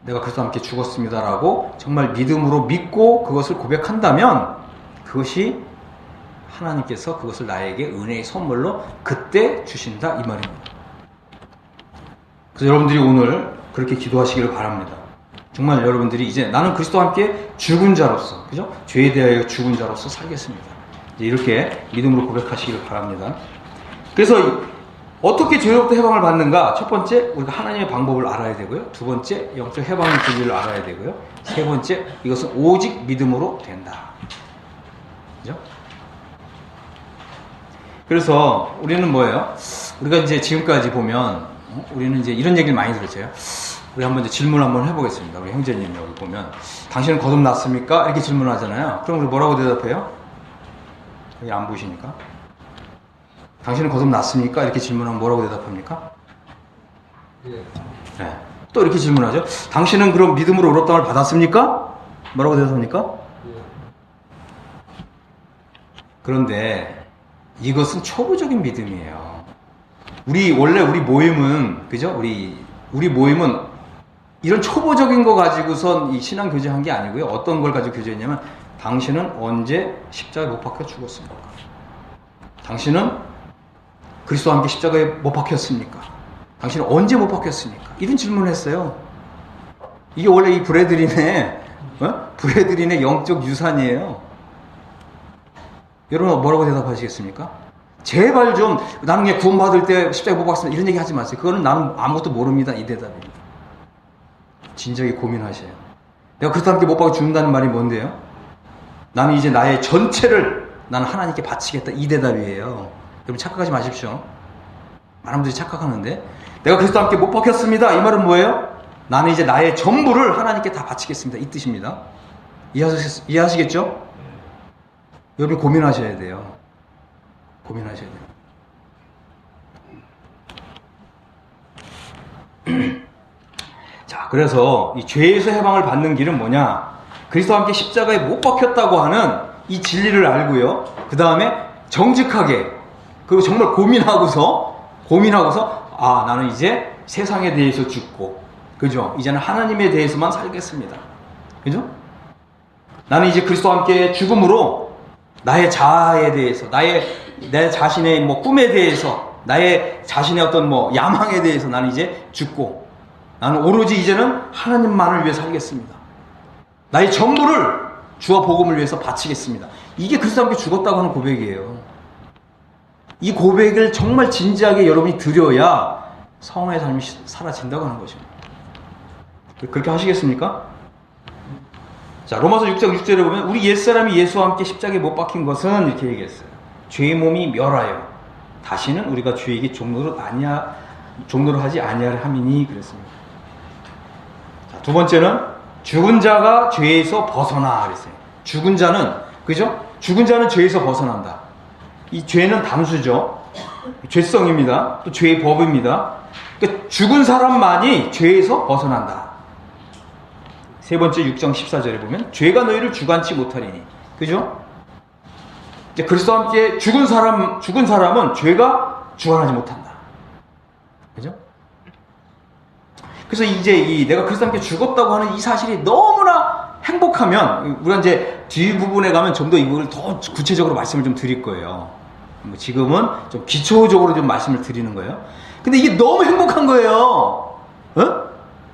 내가 그리스도와 함께 죽었습니다라고 정말 믿음으로 믿고 그것을 고백한다면 그것이 하나님께서 그것을 나에게 은혜의 선물로 그때 주신다, 이 말입니다. 그래서 여러분들이 오늘 그렇게 기도하시기를 바랍니다. 정말 여러분들이 이제 나는 그리스도와 함께 죽은 자로서, 그죠? 죄에 대하여 죽은 자로서 살겠습니다. 이제 이렇게 믿음으로 고백하시기를 바랍니다. 그래서 어떻게 죄로부터 해방을 받는가? 첫 번째, 우리가 하나님의 방법을 알아야 되고요. 두 번째, 영적 해방의 진리를 알아야 되고요. 세 번째, 이것은 오직 믿음으로 된다. 그죠? 그래서 우리는 뭐예요? 우리가 이제 지금까지 보면 우리는 이제 이런 얘기를 많이 들었어요. 우리 한번 이제 질문 한번 해보겠습니다. 우리 형제님 여기 보면 당신은 거듭났습니까? 이렇게 질문을 하잖아요. 그럼 우리 뭐라고 대답해요? 여기 안 보이십니까? 당신은 거듭났습니까? 이렇게 질문하면 뭐라고 대답합니까? 예. 네. 또 이렇게 질문하죠. 당신은 그럼 믿음으로 의롭다함을 받았습니까? 뭐라고 대답합니까? 예. 그런데 이것은 초보적인 믿음이에요. 원래 우리 모임은, 그죠? 우리 모임은 이런 초보적인 거 가지고선 이 신앙 교제한 게 아니고요. 어떤 걸 가지고 교제했냐면, 당신은 언제 십자가에 못 박혀 죽었습니까? 당신은 그리스도와 함께 십자가에 못 박혔습니까? 당신은 언제 못 박혔습니까? 이런 질문을 했어요. 이게 원래 이 브레드린의 영적 유산이에요. 여러분 뭐라고 대답하시겠습니까? 제발 좀 나는 그냥 구원받을 때 십자가에 못 박혔습니다. 이런 얘기 하지 마세요. 그거는 나는 아무것도 모릅니다. 이 대답입니다. 진작에 고민하셔요. 내가 그리스도와 함께 못 박혀 죽는다는 말이 뭔데요? 나는 이제 나의 전체를 나는 하나님께 바치겠다. 이 대답이에요. 여러분 착각하지 마십시오. 많은 분들이 착각하는데, 내가 그리스도와 함께 못 박혔습니다. 이 말은 뭐예요? 나는 이제 나의 전부를 하나님께 다 바치겠습니다. 이 뜻입니다. 이해하시겠죠? 여러분 고민하셔야 돼요. 고민하셔야 돼요. 자, 그래서 이 죄에서 해방을 받는 길은 뭐냐? 그리스도와 함께 십자가에 못 박혔다고 하는 이 진리를 알고요. 그 다음에 정직하게, 그리고 정말 고민하고서 나는 이제 세상에 대해서 죽고, 그죠? 이제는 하나님에 대해서만 살겠습니다. 그죠? 나는 이제 그리스도와 함께 죽음으로 나의 자아에 대해서, 내 자신의 꿈에 대해서, 나의 자신의 어떤 야망에 대해서 나는 이제 죽고, 나는 오로지 이제는 하나님만을 위해 살겠습니다. 나의 전부를 주와 복음을 위해서 바치겠습니다. 이게 그리스도와 함께 죽었다고 하는 고백이에요. 이 고백을 정말 진지하게 여러분이 드려야 성화의 삶이 사라진다고 하는 것입니다. 그렇게 하시겠습니까? 자, 로마서 6장 6절에 보면 우리 옛사람이 예수와 함께 십자가에 못 박힌 것은 이렇게 얘기했어요. 죄의 몸이 멸하여 다시는 우리가 주에게 종로를 하지 아니하려 함이니 그랬습니다. 자, 두 번째는 죽은 자가 죄에서 벗어나 그랬어요. 죽은 자는, 그죠? 죽은 자는 죄에서 벗어난다. 이 죄는 담수죠. 죄성입니다. 또 죄의 법입니다. 그러니까 죽은 사람만이 죄에서 벗어난다. 세 번째 6장 14절에 보면 죄가 너희를 주관치 못하리니, 그죠? 이제 그리스도와 함께 죽은 사람은 죄가 주관하지 못한다. 그죠? 그래서 이제 내가 그리스도와 함께 죽었다고 하는 이 사실이 너무나 행복하면, 우리가 이제 뒷부분에 가면 좀 더 이걸 더 구체적으로 말씀을 좀 드릴 거예요. 지금은 좀 기초적으로 좀 말씀을 드리는 거예요. 근데 이게 너무 행복한 거예요.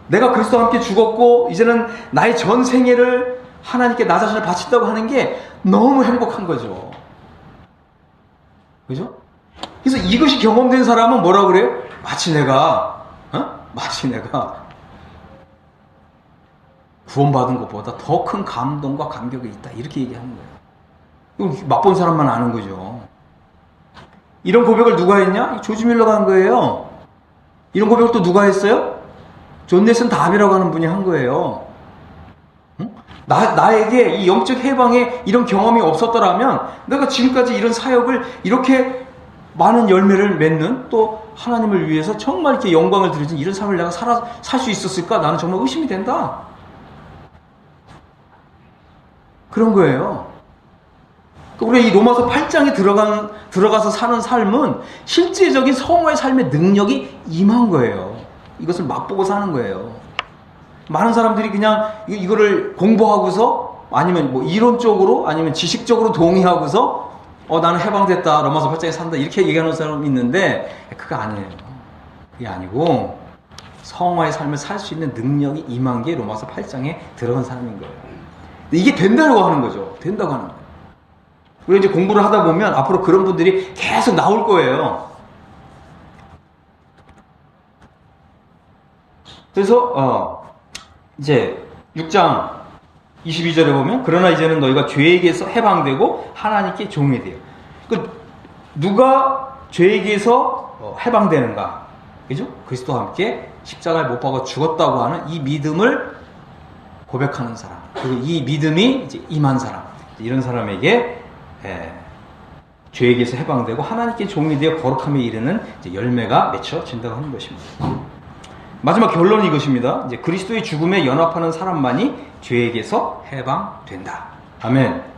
내가 그리스도와 함께 죽었고 이제는 나의 전 생애를 하나님께 나 자신을 바친다고 하는 게 너무 행복한 거죠. 그죠? 그래서 이것이 경험된 사람은 뭐라 그래요? 마치 내가 구원받은 것보다 더 큰 감동과 감격이 있다. 이렇게 얘기하는 거예요. 이건 맛본 사람만 아는 거죠. 이런 고백을 누가 했냐? 조지 밀러가 한 거예요. 이런 고백을 또 누가 했어요? 존 넬슨 다비라고 하는 분이 한 거예요. 나에게 이 영적 해방에 이런 경험이 없었더라면 내가 지금까지 이런 사역을 이렇게 많은 열매를 맺는, 또 하나님을 위해서 정말 이렇게 영광을 드리는 이런 삶을 내가 살 수 있었을까? 나는 정말 의심이 된다. 그런 거예요. 우리 이 로마서 8장에 들어가서 사는 삶은 실제적인 성화의 삶의 능력이 임한 거예요. 이것을 맛보고 사는 거예요. 많은 사람들이 그냥 이거를 공부하고서, 아니면 이론적으로, 아니면 지식적으로 동의하고서 나는 해방됐다, 로마서 8장에 산다, 이렇게 얘기하는 사람이 있는데 그거 아니에요. 그게 아니고 성화의 삶을 살 수 있는 능력이 임한 게 로마서 8장에 들어간 사람인 거예요. 이게 된다고 하는 거죠. 된다고 하는 거예요. 우리가 이제 공부를 하다 보면 앞으로 그런 분들이 계속 나올 거예요. 그래서 이제 6장 22절에 보면 그러나 이제는 너희가 죄에게서 해방되고 하나님께 종이 돼요. 누가 죄에게서 해방되는가? 그죠? 그리스도와 함께 십자가에 못 박아 죽었다고 하는 이 믿음을 고백하는 사람, 그리고 이 믿음이 이제 임한 사람, 이런 사람에게 죄에게서 해방되고 하나님께 종이 되어 거룩함에 이르는 이제 열매가 맺혀진다고 하는 것입니다. 마지막 결론이 이것입니다. 이제 그리스도의 죽음에 연합하는 사람만이 죄에게서 해방된다. 아멘.